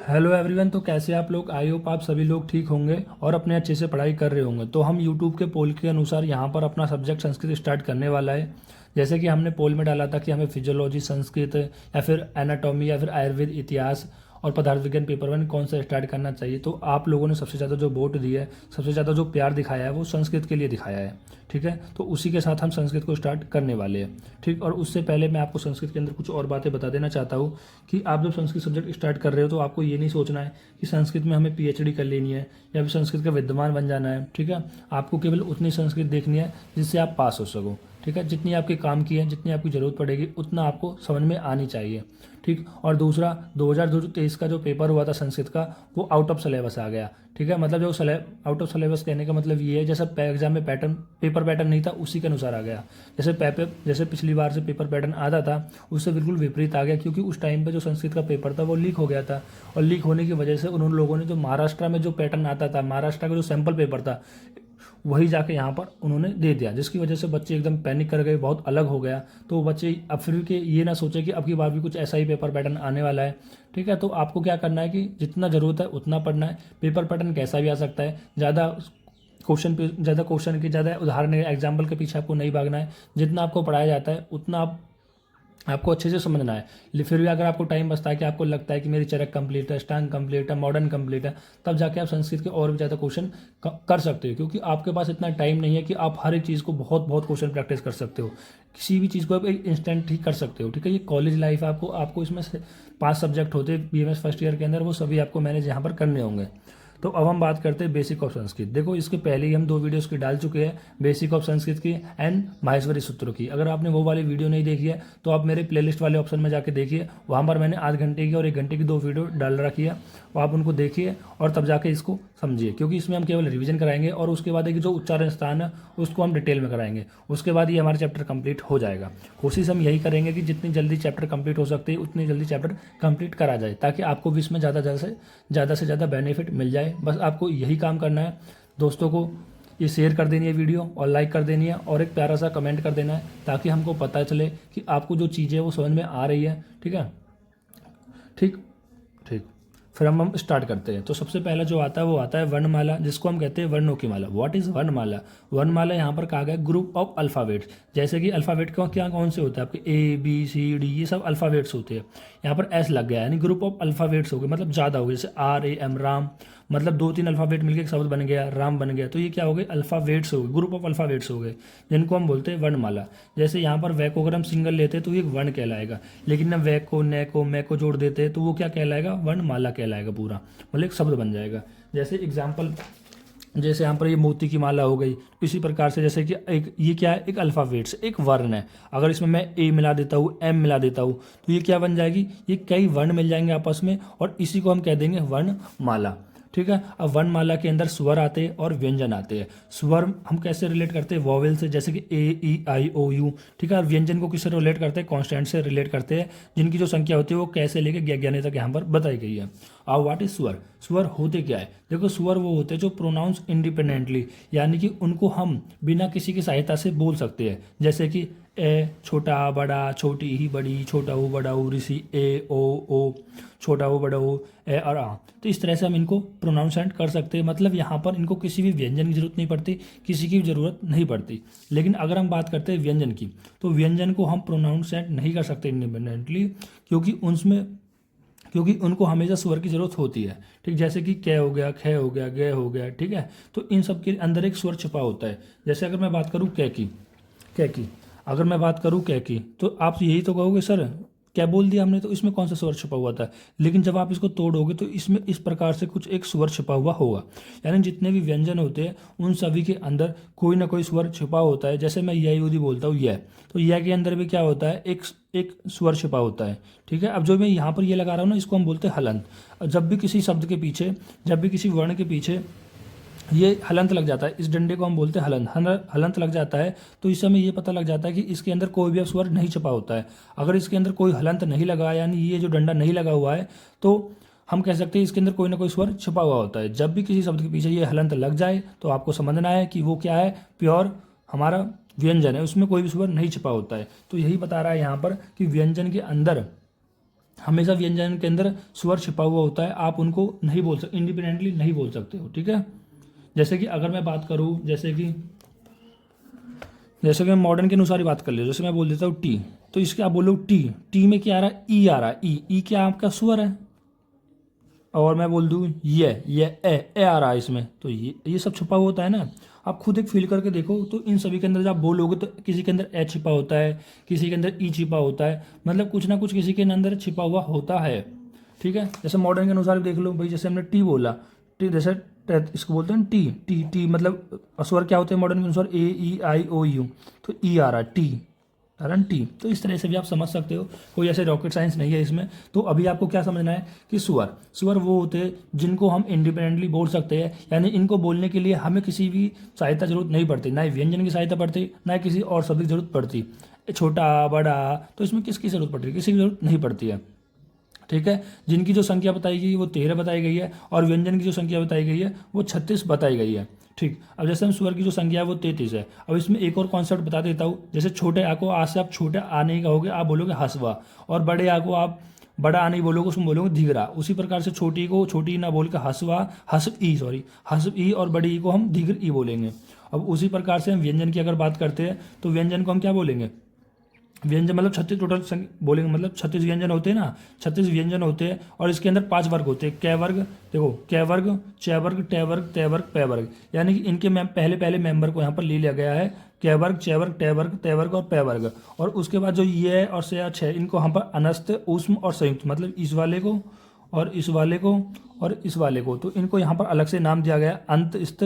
Hello everyone. तो कैसे आप लोग? आई होप आप सभी लोग ठीक होंगे और अपने अच्छे से पढ़ाई कर रहे होंगे। तो हम यूट्यूब के पोल के अनुसार यहाँ पर अपना सब्जेक्ट संस्कृत स्टार्ट करने वाला है। जैसे कि हमने पोल में डाला था कि हमें फिजियोलॉजी संस्कृत या फिर एनाटॉमी या फिर आयुर्वेद इतिहास और पदार्थ विज्ञान पेपर वन कौन सा स्टार्ट करना चाहिए। तो आप लोगों ने सबसे ज़्यादा जो वोट दिया है, सबसे ज़्यादा जो प्यार दिखाया है वो संस्कृत के लिए दिखाया है। ठीक है, तो उसी के साथ हम संस्कृत को स्टार्ट करने वाले हैं। ठीक, और उससे पहले मैं आपको संस्कृत के अंदर कुछ और बातें बता देना चाहता हूँ कि आप जब संस्कृत सब्जेक्ट स्टार्ट कर रहे हो तो आपको ये नहीं सोचना है कि संस्कृत में हमें पीएचडी कर लेनी है या फिर संस्कृत का विद्वान बन जाना है। ठीक है, आपको केवल उतनी संस्कृत देखनी है जिससे आप पास हो सको। ठीक है, जितनी आपके काम की है, जितनी आपकी ज़रूरत पड़ेगी उतना आपको समझ में आनी चाहिए। ठीक, और दूसरा 2023 का जो पेपर हुआ था संस्कृत का वो आउट ऑफ सिलेबस आ गया। ठीक है, मतलब जो आउट ऑफ सिलेबस कहने का मतलब ये है जैसा एग्जाम में पेपर पैटर्न नहीं था उसी के अनुसार आ गया। जैसे पिछली बार से पेपर पैटर्न आता था उससे बिल्कुल विपरीत आ गया, क्योंकि उस टाइम पे जो संस्कृत का पेपर था वो लीक हो गया था। और लीक होने की वजह से उन लोगों ने जो महाराष्ट्र में जो पैटर्न आता था, महाराष्ट्र का जो सैम्पल पेपर था वही जाके यहाँ पर उन्होंने दे दिया, जिसकी वजह से बच्चे एकदम पैनिक कर गए, बहुत अलग हो गया। तो बच्चे अब फिर के ये ना सोचे कि अब की बार भी कुछ ऐसा ही पेपर पैटर्न आने वाला है। ठीक है, तो आपको क्या करना है कि जितना ज़रूरत है उतना पढ़ना है। पेपर पैटर्न कैसा भी आ सकता है, ज़्यादा क्वेश्चन की ज़्यादा उदाहरण एग्जाम्पल के पीछे आपको नहीं भागना है। जितना आपको पढ़ाया जाता है उतना आपको अच्छे से समझना है। फिर भी अगर आपको टाइम बचता है कि आपको लगता है कि मेरी चरक कंप्लीट है, स्टांग कंप्लीट है, मॉडर्न कंप्लीट है, तब जाके आप संस्कृत के और भी ज़्यादा क्वेश्चन कर सकते हो, क्योंकि आपके पास इतना टाइम नहीं है कि आप हर एक चीज़ को बहुत बहुत क्वेश्चन प्रैक्टिस कर सकते हो। किसी भी चीज़ को आप एक इंस्टेंट ही कर सकते हो। ठीक है, ये कॉलेज लाइफ है, आपको इसमें से 5 सब्जेक्ट होते हैं बीएमएस फर्स्ट ईयर के अंदर, वो सभी आपको मैनेज यहाँ पर करने होंगे। तो अब हम बात करते हैं बेसिक ऑफ संस्कृत। देखो, इसके पहले ही हम 2 वीडियोस की डाल चुके हैं, बेसिक ऑफ संस्कृत की एंड माहेश्वरी सूत्रों की। अगर आपने वो वाली वीडियो नहीं देखी है तो आप मेरे प्लेलिस्ट वाले ऑप्शन में जाके देखिए, वहाँ पर मैंने आध घंटे की और 1 घंटे की 2 वीडियो डाल रखी है। वो आप उनको देखिए और तब जाके इसको समझिए, क्योंकि इसमें हम केवल रिवीजन कराएंगे और उसके बाद एक जो उच्चारण स्थान है उसको हम डिटेल में कराएंगे। उसके बाद ये हमारा चैप्टर कंप्लीट हो जाएगा। कोशिश हम यही करेंगे कि जितनी जल्दी चैप्टर कंप्लीट हो सकती है उतनी जल्दी चैप्टर कंप्लीट करा जाए, ताकि आपको भी इसमें ज़्यादा से ज़्यादा बेनिफिट मिल जाए। बस आपको यही काम करना है। दोस्तों को ये शेयर कर देनी है वीडियो और लाइक कर देनी है और एक प्यारा सा कमेंट कर देना है, ताकि हमको पता चले कि आपको जो चीज़ें वो समझ में आ रही है। ठीक है, ठीक ठीक। फिर हम स्टार्ट करते हैं। तो सबसे पहला जो आता है वो आता है वर्णमाला, जिसको हम कहते हैं वर्णों की माला। व्हाट इज़ वर्णमाला? वर्णमाला यहाँ पर कहा गया ग्रुप ऑफ अल्फ़ाबेट्स। जैसे कि अल्फ़ाबेट का क्या कौन से होते हैं आपके ABCD, ये सब अल्फ़ाबेट्स होते हैं। यहाँ पर एस लग गया, यानी ग्रुप ऑफ अल्फ़ाबेट्स हो गए, मतलब ज़्यादा हो गए। जैसे RAM राम, मतलब 2-3 अल्फ़ाबेट मिलकर एक शब्द बन गया, राम बन गया। तो ये क्या हो गए? अल्फ़ाबेट्स हो गए, ग्रुप ऑफ अल्फ़ाबेट्स हो गए, जिनको हम बोलते हैं वर्णमाला। जैसे यहाँ पर वै को अगर हम सिंगल लेते हैं तो ये एक वर्ण कहलाएगा, लेकिन ना वै को, नै को, मैं को जोड़ देते हैं तो वो क्या कहलाएगा? वर्णमाला कहलाएगा पूरा, मतलब एक शब्द बन जाएगा। जैसे एग्जाम्पल, जैसे यहाँ पर ये मोती की माला हो गई, इसी प्रकार से जैसे कि एक ये क्या है? एक अल्फ़ाबेट्स, एक वर्ण है। अगर इसमें मैं A मिला देता हूँ, M मिला देता हूँ, तो ये क्या बन जाएगी? ये कई वर्ण मिल जाएंगे आपस में और इसी को हम कह देंगे वर्णमाला। ठीक है, अब वर्णमाला के अंदर स्वर आते हैं और व्यंजन आते हैं। स्वर हम कैसे रिलेट करते हैं? वॉवेल से, जैसे कि A E I O U। ठीक है, और व्यंजन को किससे रिलेट करते हैं? कॉन्स्टेंट से रिलेट करते हैं, जिनकी जो संख्या होती है वो कैसे लेके 11 तक यहाँ पर बताई गई है। अब व्हाट इज स्वर? स्वर होते क्या है? देखो, स्वर वो होते हैं जो प्रोनाउंस इंडिपेंडेंटली, यानी कि उनको हम बिना किसी की सहायता से बोल सकते हैं। जैसे कि ए छोटा बड़ा, छोटी ही बड़ी, छोटा हो बड़ा हो, ऋषि O छोटा हो बड़ा हो, ए और आ। तो इस तरह से हम इनको प्रोनाउंसेंट कर सकते हैं। मतलब यहाँ पर इनको किसी भी व्यंजन की जरूरत नहीं पड़ती, किसी की भी जरूरत नहीं पड़ती। लेकिन अगर हम बात करते हैं व्यंजन की, तो व्यंजन को हम प्रोनाउंसेंट नहीं कर सकते इंडिपेंडेंटली, क्योंकि उनको हमेशा स्वर की जरूरत होती है। ठीक, जैसे कि कै हो गया, खे हो गया, गे हो गया। ठीक है, तो इन सब के अंदर एक स्वर छुपा होता है। जैसे अगर मैं बात करूँ कै की, अगर मैं बात करूँ कै की, तो आप यही तो कहोगे सर क्या बोल दिया हमने, तो इसमें कौन सा स्वर छुपा हुआ था? लेकिन जब आप इसको तोड़ोगे तो इसमें इस प्रकार से कुछ एक स्वर छुपा हुआ होगा। यानी जितने भी व्यंजन होते हैं उन सभी के अंदर कोई ना कोई स्वर छुपा होता है। जैसे मैं यह यूदी बोलता हूँ यह, तो यह के अंदर भी क्या होता है? एक स्वर छिपा होता है। ठीक है, अब जो मैं यहाँ पर ये लगा रहा हूँ ना, इसको हम बोलते हैं हलंत। जब भी किसी शब्द के पीछे, जब भी किसी वर्ण के पीछे ये हलंत लग जाता है, इस डंडे को हम बोलते हैं हलंत लग जाता है, तो इस समय ये पता लग जाता है कि इसके अंदर कोई भी स्वर नहीं छुपा होता है। अगर इसके अंदर कोई हलंत नहीं लगा, यानी ये जो डंडा नहीं लगा हुआ है, तो हम कह सकते हैं इसके अंदर कोई ना कोई स्वर छुपा हुआ होता है। जब भी किसी शब्द के पीछे ये हलंत लग जाए तो आपको समझना है कि वो क्या है? प्योर हमारा व्यंजन है, उसमें कोई भी स्वर नहीं छुपा होता है। तो यही बता रहा है यहाँ पर कि व्यंजन के अंदर हमेशा व्यंजन के अंदर स्वर छिपा हुआ होता है, आप उनको नहीं बोल सकते, इंडिपेंडेंटली नहीं बोल सकते हो, ठीक है। जैसे कि अगर मैं बात करूँ, जैसे कि मैं मॉडर्न के अनुसार ही बात कर ले, जैसे मैं बोल देता हूँ टी, तो इसके आप बोलो टी, टी में क्या आ रहा है, ई आ रहा है, ई क्या आपका स्वर है। और मैं बोल दूँ ये ए आ रहा है इसमें, तो ये सब छुपा हुआ होता है ना। आप खुद एक फील करके देखो, तो इन सभी के अंदर जब आप बोलोगे तो किसी के अंदर ए छिपा होता है, किसी के अंदर ई छिपा होता है, मतलब कुछ ना कुछ किसी के अंदर छिपा हुआ होता है, ठीक है। जैसे मॉडर्न के अनुसार देख लो भाई, जैसे हमने टी बोला, टी जैसे इसको बोलते हैं टी, टी टी मतलब स्वर क्या होते हैं मॉडर्न के अनुसार, ए ई आई ओ यू, तो ई आ रहा है टी, कारण टी। तो इस तरह से भी आप समझ सकते हो, कोई ऐसे रॉकेट साइंस नहीं है इसमें। तो अभी आपको क्या समझना है कि स्वर वो होते हैं जिनको हम इंडिपेंडेंटली बोल सकते हैं, यानी इनको बोलने के लिए हमें किसी भी सहायता जरूरत नहीं पड़ती, ना ही व्यंजन की सहायता पड़ती, ना ही किसी और शब्द की जरूरत पड़ती। छोटा बड़ा तो इसमें किसकी जरूरत पड़ती है, किसी की जरूरत नहीं पड़ती है, ठीक है। जिनकी जो संख्या बताई गई है वो 13 बताई गई है, और व्यंजन की जो संख्या बताई गई है वो 36 बताई गई है, ठीक। अब जैसे हम स्वर की जो संख्या है वो 33 है। अब इसमें एक और कॉन्सेप्ट बता देता हूँ, जैसे छोटे आ को आज से आप छोटे आ नहीं कहोगे, आप बोलोगे हसवा, और बड़े आ को आप बड़ा आ नहीं बोलोगे, उसमें बोलोगे धीगरा। उसी प्रकार से छोटी को छोटी ना बोल के हसवा, हसब ई, और बड़ी ई को हम धीगर ई बोलेंगे। अब उसी प्रकार से हम व्यंजन की अगर बात करते हैं तो व्यंजन को हम क्या बोलेंगे, व्यंजन मतलब 36 टोटल बोलेंगे, मतलब 36 व्यंजन होते हैं ना, 36 व्यंजन होते हैं, और इसके अंदर 5 वर्ग होते हैं, कै वर्ग, देखो कै वर्ग, च वर्ग, टे वर्ग, ते वर्ग, पै वर्ग, यानी कि इनके पहले मेंबर को यहाँ पर ले लिया गया है, कै वर्ग, च वर्ग, टे वर्ग, ते वर्ग और पै वर्ग। और उसके बाद जो ये और से या छः, इनको यहाँ पर अनस्त, ऊष्म और संयुक्त, मतलब इस वाले को और इस वाले को और इस वाले को, तो इनको यहाँ पर अलग से नाम दिया गया है, अंत, स्थ,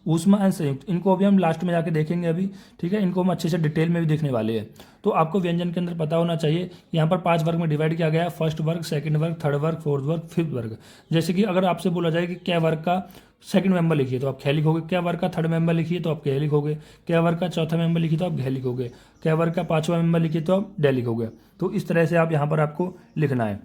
ऊष्मा एंड संयुक्त। इनको अभी हम लास्ट में जाके देखेंगे अभी, ठीक है, इनको हम अच्छे से डिटेल में भी देखने वाले हैं। तो आपको व्यंजन के अंदर पता होना चाहिए, यहाँ पर 5 वर्ग में डिवाइड किया गया है, फर्स्ट वर्ग, सेकंड वर्ग, थर्ड वर्ग, फोर्थ वर्ग, फिफ्थ वर्ग। जैसे कि अगर आपसे बोला जाए कि क्या वर्ग का सेकंड मेंबर लिखिए तो आप खे लिखोगे, क्या वर्ग का थर्ड मेंबर लिखिए तो आप कह लिखोगे, क्या वर्ग का चौथा मेंबर लिखिए तो आप घे लिखोगे, क्या वर्ग का पांचवा मेंबर लिखिए तो आप डे लिखोगे। तो इस तरह से आप यहाँ पर आपको लिखना है,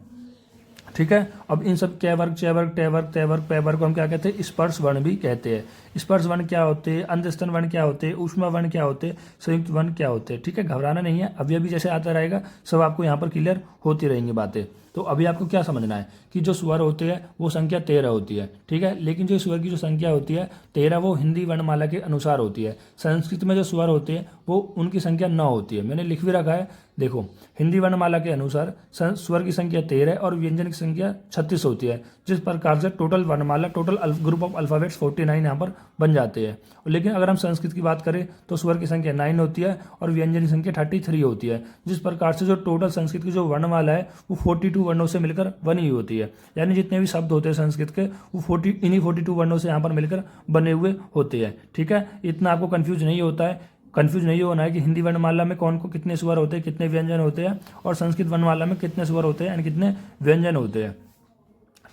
ठीक है। अब इन सब कै वर्ग, च वर्ग, टे वर्ग, ते वर्ग, पै वर्ग को हम क्या कहते हैं, स्पर्श वर्ण भी कहते हैं। स्पर्श वर्ण क्या होते हैं, अंतस्तन वर्ण क्या होते हैं, ऊष्मा वर्ण क्या होते हैं, संयुक्त वर्ण क्या होते हैं, ठीक है। घबराना नहीं है, अभी जैसे आता रहेगा सब आपको यहाँ पर क्लियर होती रहेंगी बातें। तो अभी आपको क्या समझना है कि जो स्वर होते हैं वो संख्या 13 होती है, ठीक है। लेकिन जो स्वर की जो संख्या होती है 13 वो हिंदी वर्णमाला के अनुसार होती है। संस्कृत में जो स्वर होते हैं वो उनकी संख्या 9 होती है, मैंने लिख भी रखा है, देखो हिंदी वर्णमाला के अनुसार स्वर की संख्या 13 और व्यंजन की संख्या 36 होती है, जिस प्रकार से टोटल वर्णमाला, टोटल ग्रुप ऑफ अल्फाबेट्स 49 यहाँ पर बन जाते हैं। लेकिन अगर हम संस्कृत की बात करें तो स्वर की संख्या 9 होती है और व्यंजन की संख्या 33 होती है, जिस प्रकार से जो टोटल संस्कृत की जो वर्णमाला है वो 42 वर्णों से मिलकर बनी होती है। यानी जितने भी शब्द होते हैं संस्कृत के वो इन्हीं 42 वर्णों से यहाँ पर मिलकर बने हुए होते हैं, ठीक है। इतना आपको कंफ्यूज नहीं होना है कि हिंदी वर्णमाला में कौन को कितने स्वर होते हैं, कितने व्यंजन होते हैं, और संस्कृत वर्णमाला में कितने स्वर होते हैं और कितने व्यंजन होते हैं,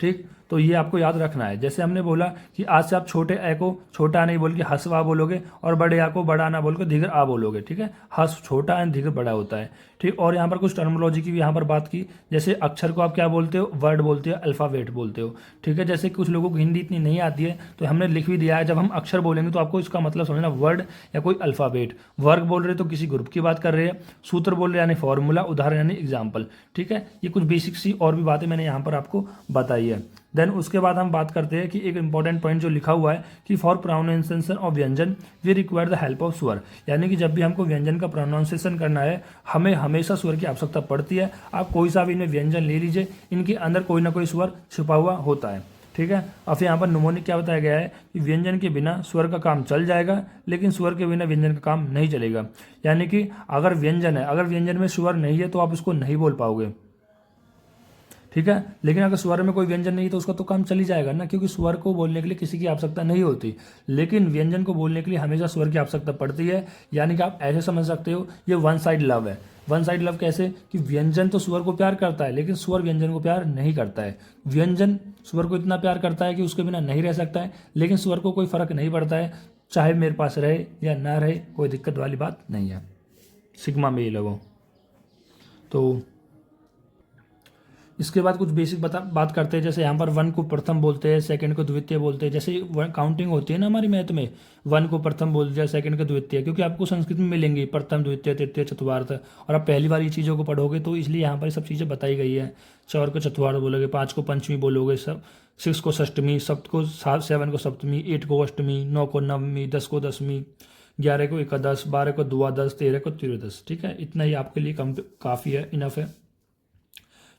ठीक। तो ये आपको याद रखना है। जैसे हमने बोला कि आज से आप छोटे ए को छोटा नहीं बोल के हसवा बोलोगे, और बड़े आ को बड़ा ना बोल के धीगर आ बोलोगे, ठीक है। हस छोटा एंड धीगर बड़ा होता है, ठीक। और यहाँ पर कुछ टर्मोलॉजी की भी यहाँ पर बात की, जैसे अक्षर को आप क्या बोलते हो, वर्ड बोलते हो, अल्फाबेट बोलते हो, ठीक है। जैसे कुछ लोगों को हिंदी इतनी नहीं आती है तो हमने लिख भी दिया है, जब हम अक्षर बोलेंगे तो आपको इसका मतलब समझना, वर्ड या कोई अल्फाबेट। वर्ग बोल रहे तो किसी ग्रुप की बात कर रहे हैं, सूत्र बोल रहे यानी फॉर्मूला, उदाहरण यानी एग्जाम्पल, ठीक है। ये कुछ बेसिक सी और भी बातें मैंने यहाँ पर आपको बताई है। देन उसके बाद हम बात करते हैं कि एक इंपॉर्टेंट पॉइंट जो लिखा हुआ है कि फॉर प्रोनाउंसिएशन ऑफ व्यंजन we require the help of स्वर, यानी कि जब भी हमको व्यंजन का प्रोनाउंसिएशन करना है हमें हमेशा स्वर की आवश्यकता पड़ती है। आप कोई सा भी इनमें व्यंजन ले लीजिए, इनके अंदर कोई ना कोई स्वर छुपा हुआ होता है, ठीक है। अब फिर यहाँ पर नुमोनिक क्या बताया गया है कि व्यंजन के बिना स्वर का काम चल जाएगा, लेकिन स्वर के बिना व्यंजन का काम नहीं चलेगा। यानी कि अगर व्यंजन है, अगर व्यंजन में स्वर नहीं है तो आप उसको नहीं बोल पाओगे, ठीक है। लेकिन अगर स्वर में कोई व्यंजन नहीं है तो उसका तो काम चल ही जाएगा ना, क्योंकि स्वर को बोलने के लिए किसी की आवश्यकता नहीं होती, लेकिन व्यंजन को बोलने के लिए हमेशा स्वर की आवश्यकता पड़ती है। यानी कि आप ऐसे समझ सकते हो ये वन साइड लव है। वन साइड लव कैसे कि व्यंजन तो स्वर को प्यार करता है लेकिन स्वर व्यंजन को प्यार नहीं करता है। व्यंजन स्वर को इतना प्यार करता है कि उसके बिना नहीं रह सकता है, लेकिन स्वर को कोई फर्क नहीं पड़ता है, चाहे मेरे पास रहे या ना रहे, कोई दिक्कत वाली बात नहीं है। सिग्मा में ये लगो। तो इसके बाद कुछ बेसिक बात करते हैं। जैसे यहाँ पर वन को प्रथम बोलते हैं, सेकंड को द्वितीय बोलते हैं। जैसे काउंटिंग होती है ना हमारी मैथ में, वन को प्रथम बोल दिया, सेकंड को द्वितीय, क्योंकि आपको संस्कृत में मिलेंगी प्रथम द्वितीय तृतीय चतुर्थी, और आप पहली बार ये चीज़ों को पढ़ोगे तो इसलिए यहाँ पर सब चीज़ें बताई गई है। चौर को चतुर्थी बोलोगे, पाँच को पंचमी बोलोगे, सब सिक्स को षष्टमी, सप्त को सेवन को सप्तमी, एट को अष्टमी, नौ को नवमी, 10 को दसवीं, 11 को एकादश, 12 को द्वादश, 13 को त्रयोदश। ठीक है, इतना ही आपके लिए काफ़ी है, इनफ है।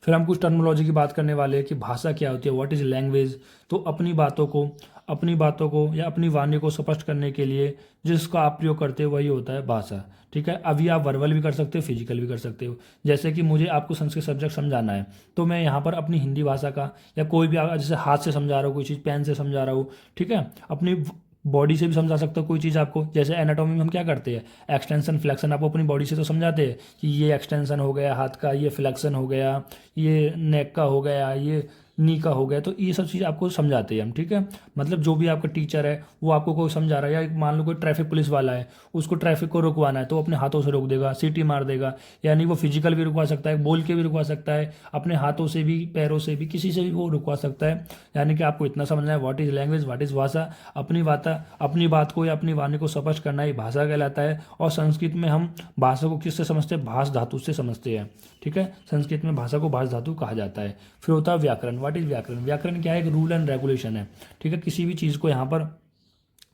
फिर हम कुछ टर्मिनोलॉजी की बात करने वाले हैं कि भाषा क्या होती है, व्हाट इज़ लैंग्वेज। तो अपनी बातों को या अपनी वाणी को स्पष्ट करने के लिए जिसका आप प्रयोग करते हो वही होता है भाषा। ठीक है, अभी आप वर्बल भी कर सकते हो, फिजिकल भी कर सकते हो। जैसे कि मुझे आपको संस्कृत सब्जेक्ट समझाना है तो मैं यहाँ पर अपनी हिंदी भाषा का या कोई भी जैसे हाथ से समझा रहा हूँ कोई चीज़, पेन से समझा रहा हूँ, ठीक है, अपनी बॉडी से भी समझा सकता हूँ कोई चीज़ आपको। जैसे एनाटॉमी में हम क्या करते हैं, एक्सटेंशन फ्लेक्शन आपको अपनी बॉडी से तो समझाते हैं कि ये एक्सटेंशन हो गया हाथ का, ये फ्लेक्शन हो गया, ये नेक का हो गया, ये नी का हो गया, तो ये सब चीज़ आपको समझाते हैं हम। ठीक है, मतलब जो भी आपका टीचर है वो आपको कोई समझा रहा है, या मान लो कोई ट्रैफिक पुलिस वाला है, उसको ट्रैफिक को रुकवाना है तो अपने हाथों से रोक देगा, सीटी मार देगा। यानी वो फिजिकल भी रुकवा सकता है, बोल के भी रुकवा सकता है, अपने हाथों से भी, पैरों से भी, किसी से भी वो रुकवा सकता है। यानी कि आपको इतना समझना है what is language, what is भाषा। अपनी बात को या अपनी वाणी को स्पष्ट करना ही भाषा कहलाता है। और संस्कृत में हम भाषा को किससे समझते हैं, भाष धातु से समझते हैं। ठीक है, संस्कृत में भाषा को भाष धातु कहा जाता है। फिर होता है व्याकरण। व्हाट इज व्याकरण? व्याकरण क्या है, एक रूल एंड रेगुलेशन है। ठीक है, किसी भी चीज़ को यहाँ पर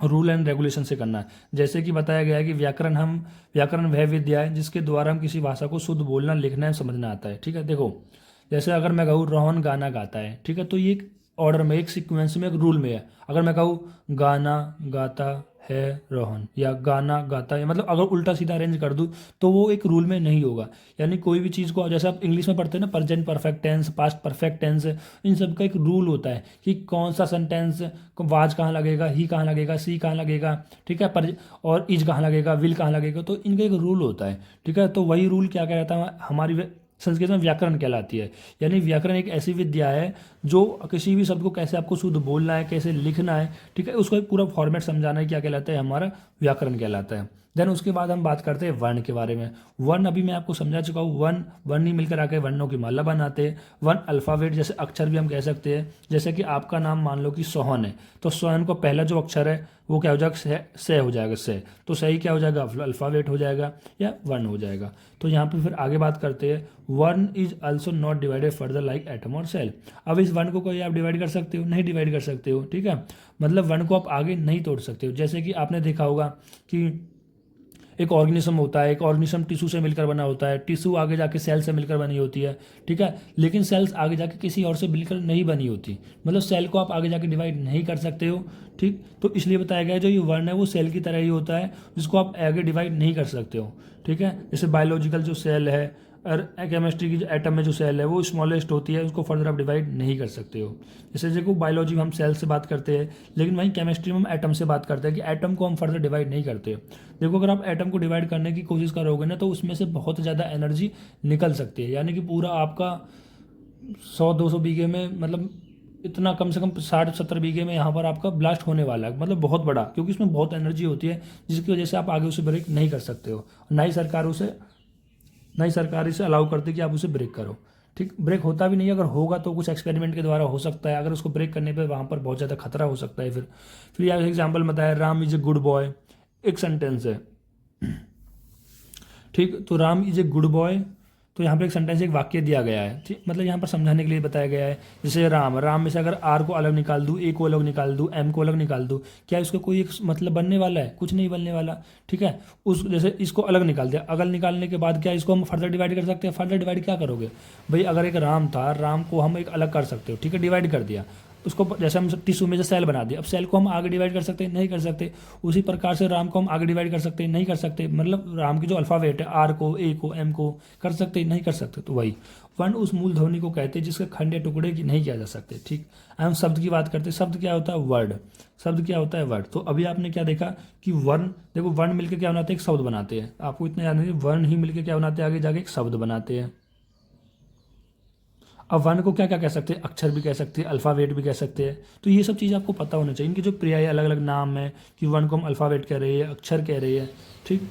रूल एंड रेगुलेशन से करना है। जैसे कि बताया गया है कि व्याकरण वह विद्या है जिसके द्वारा हम किसी भाषा को शुद्ध बोलना, लिखना एवं समझना आता है। ठीक है, देखो जैसे अगर मैं कहूँ रोहन गाना गाता है, ठीक है, तो ये एक ऑर्डर में, एक सीक्वेंस में, एक रूल में है। अगर मैं कहूँ गाना गाता है रोहन, या गाना गाता है, मतलब अगर उल्टा सीधा अरेंज कर दूँ तो वो एक रूल में नहीं होगा। यानी कोई भी चीज़ को, जैसे आप इंग्लिश में पढ़ते हैं ना, present perfect tense, past perfect tense, इन सब का एक रूल होता है कि कौन सा सेंटेंस वाज कहाँ लगेगा, ही कहाँ लगेगा, सी कहाँ लगेगा, ठीक है, पर और इज कहाँ लगेगा, विल कहाँ लगेगा, तो इनका एक रूल होता है। ठीक है, तो वही रूल क्या कहता है, हमारी संस्कृत में व्याकरण कहलाती है। यानी व्याकरण एक ऐसी विद्या है जो किसी भी शब्द को कैसे आपको शुद्ध बोलना है, कैसे लिखना है, ठीक है, उसको एक पूरा फॉर्मेट समझाना है, क्या कहलाता है, हमारा व्याकरण कहलाता है। देन उसके बाद हम बात करते हैं वर्ण के बारे में। वर्ण अभी मैं आपको समझा चुका हूँ, वर्ण ही मिलकर आके वर्णों की माला बनाते हैं। वर्ण अल्फ़ाबेट, जैसे अक्षर भी हम कह सकते हैं। जैसे कि आपका नाम मान लो कि सोहन है, तो सोहन को पहला जो अक्षर है वो क्या हो जाएगा, से हो जाएगा, से, तो सही क्या हो जाएगा, अल्फ़ाबेट हो जाएगा या वर्ण हो जाएगा। तो यहाँ पे फिर आगे बात करते हैं, वर्ण is also not divided further like atom और सेल। अब इस वर्ण को कोई आप डिवाइड कर सकते हो, नहीं डिवाइड कर सकते हो। ठीक है, मतलब वर्ण को आप आगे नहीं तोड़ सकते हो। जैसे कि आपने देखा होगा कि एक ऑर्गेनिज्म होता है, एक ऑर्गेनिज्म टिश्यू से मिलकर बना होता है, टिश्यू आगे जाके सेल से मिलकर बनी होती है। ठीक है, लेकिन सेल्स आगे जाके किसी और से मिलकर नहीं बनी होती, मतलब सेल को आप आगे जाके डिवाइड नहीं कर सकते हो। ठीक, तो इसलिए बताया गया है जो ये वर्ण है वो सेल की तरह ही होता है, जिसको आप आगे डिवाइड नहीं कर सकते हो। ठीक है, जैसे बायोलॉजिकल जो सेल है और केमिस्ट्री की जो एटम में जो सेल है वो स्मॉलेस्ट होती है, उसको फर्दर आप डिवाइड नहीं कर सकते हो। जैसे देखो बायोलॉजी में हम सेल से बात करते हैं, लेकिन वहीं केमिस्ट्री में हम एटम से बात करते हैं कि एटम को हम फर्दर डिवाइड नहीं करते। देखो अगर आप एटम को डिवाइड करने की कोशिश करोगे ना तो उसमें से बहुत ज़्यादा एनर्जी निकल सकती है। यानी कि पूरा आपका 100-200 बीघे में, मतलब इतना कम से कम 60-70 बीघे में यहाँ पर आपका ब्लास्ट होने वाला है, मतलब बहुत बड़ा, क्योंकि उसमें बहुत एनर्जी होती है जिसकी वजह से आप आगे उसे ब्रेक नहीं कर सकते हो। नई सरकार इसे अलाउ करती है कि आप उसे ब्रेक करो। ठीक, ब्रेक होता भी नहीं है, अगर होगा तो कुछ एक्सपेरिमेंट के द्वारा हो सकता है, अगर उसको ब्रेक करने पे वहाँ पर बहुत ज़्यादा खतरा हो सकता है। फिर यहाँ एग्जाम्पल बताया, Ram is a good boy, एक सेंटेंस है। ठीक, तो Ram is a good boy, तो यहाँ पे एक सेंटेंस, एक वाक्य दिया गया है। ठीक, मतलब यहाँ पर समझाने के लिए बताया गया है। जैसे राम में से अगर आर को अलग निकाल दूँ, ए को अलग निकाल दूँ, एम को अलग निकाल दूँ, क्या इसका कोई एक मतलब बनने वाला है? कुछ नहीं बनने वाला। ठीक है, जैसे इसको अलग निकाल दिया, अलग निकालने के बाद क्या इसको हम फर्दर डिवाइड कर सकते हैं? फर्दर डिवाइड क्या करोगे भाई, अगर एक राम था, राम को हम एक अलग कर सकते हो, ठीक है, डिवाइड कर दिया उसको, जैसे हम टिश्यू में से सेल बना दिया, अब सेल को हम आगे डिवाइड कर सकते हैं? नहीं कर सकते। उसी प्रकार से राम को हम आगे डिवाइड कर सकते हैं? नहीं कर सकते। मतलब राम की जो अल्फ़ाबेट है, आर को, ए को, एम को कर सकते हैं? नहीं कर सकते। तो वही वर्ण उस मूल ध्वनि को कहते हैं जिसके खंड या टुकड़े की नहीं किया जा सकते। ठीक, हम शब्द की बात करते हैं। शब्द क्या होता है? वर्ड। शब्द क्या होता है? वर्ड। तो अभी आपने क्या देखा कि वर्ण, देखो वर्ण मिलकर क्या बनाते हैं? एक शब्द बनाते हैं। आपको इतना याद नहीं, वर्ण ही मिलकर क्या बनाते हैं? आगे जाके एक शब्द बनाते हैं। अब वर्ण को क्या क्या कह सकते हैं? अक्षर भी कह सकते हैं, अल्फ़ाबेट भी कह सकते हैं। तो ये सब चीज़ आपको पता होना चाहिए। इनके जो पर्याय अलग अलग नाम है कि वर्ण को हम अल्फ़ाबेट कह रहे हैं, अक्षर कह रहे हैं। ठीक,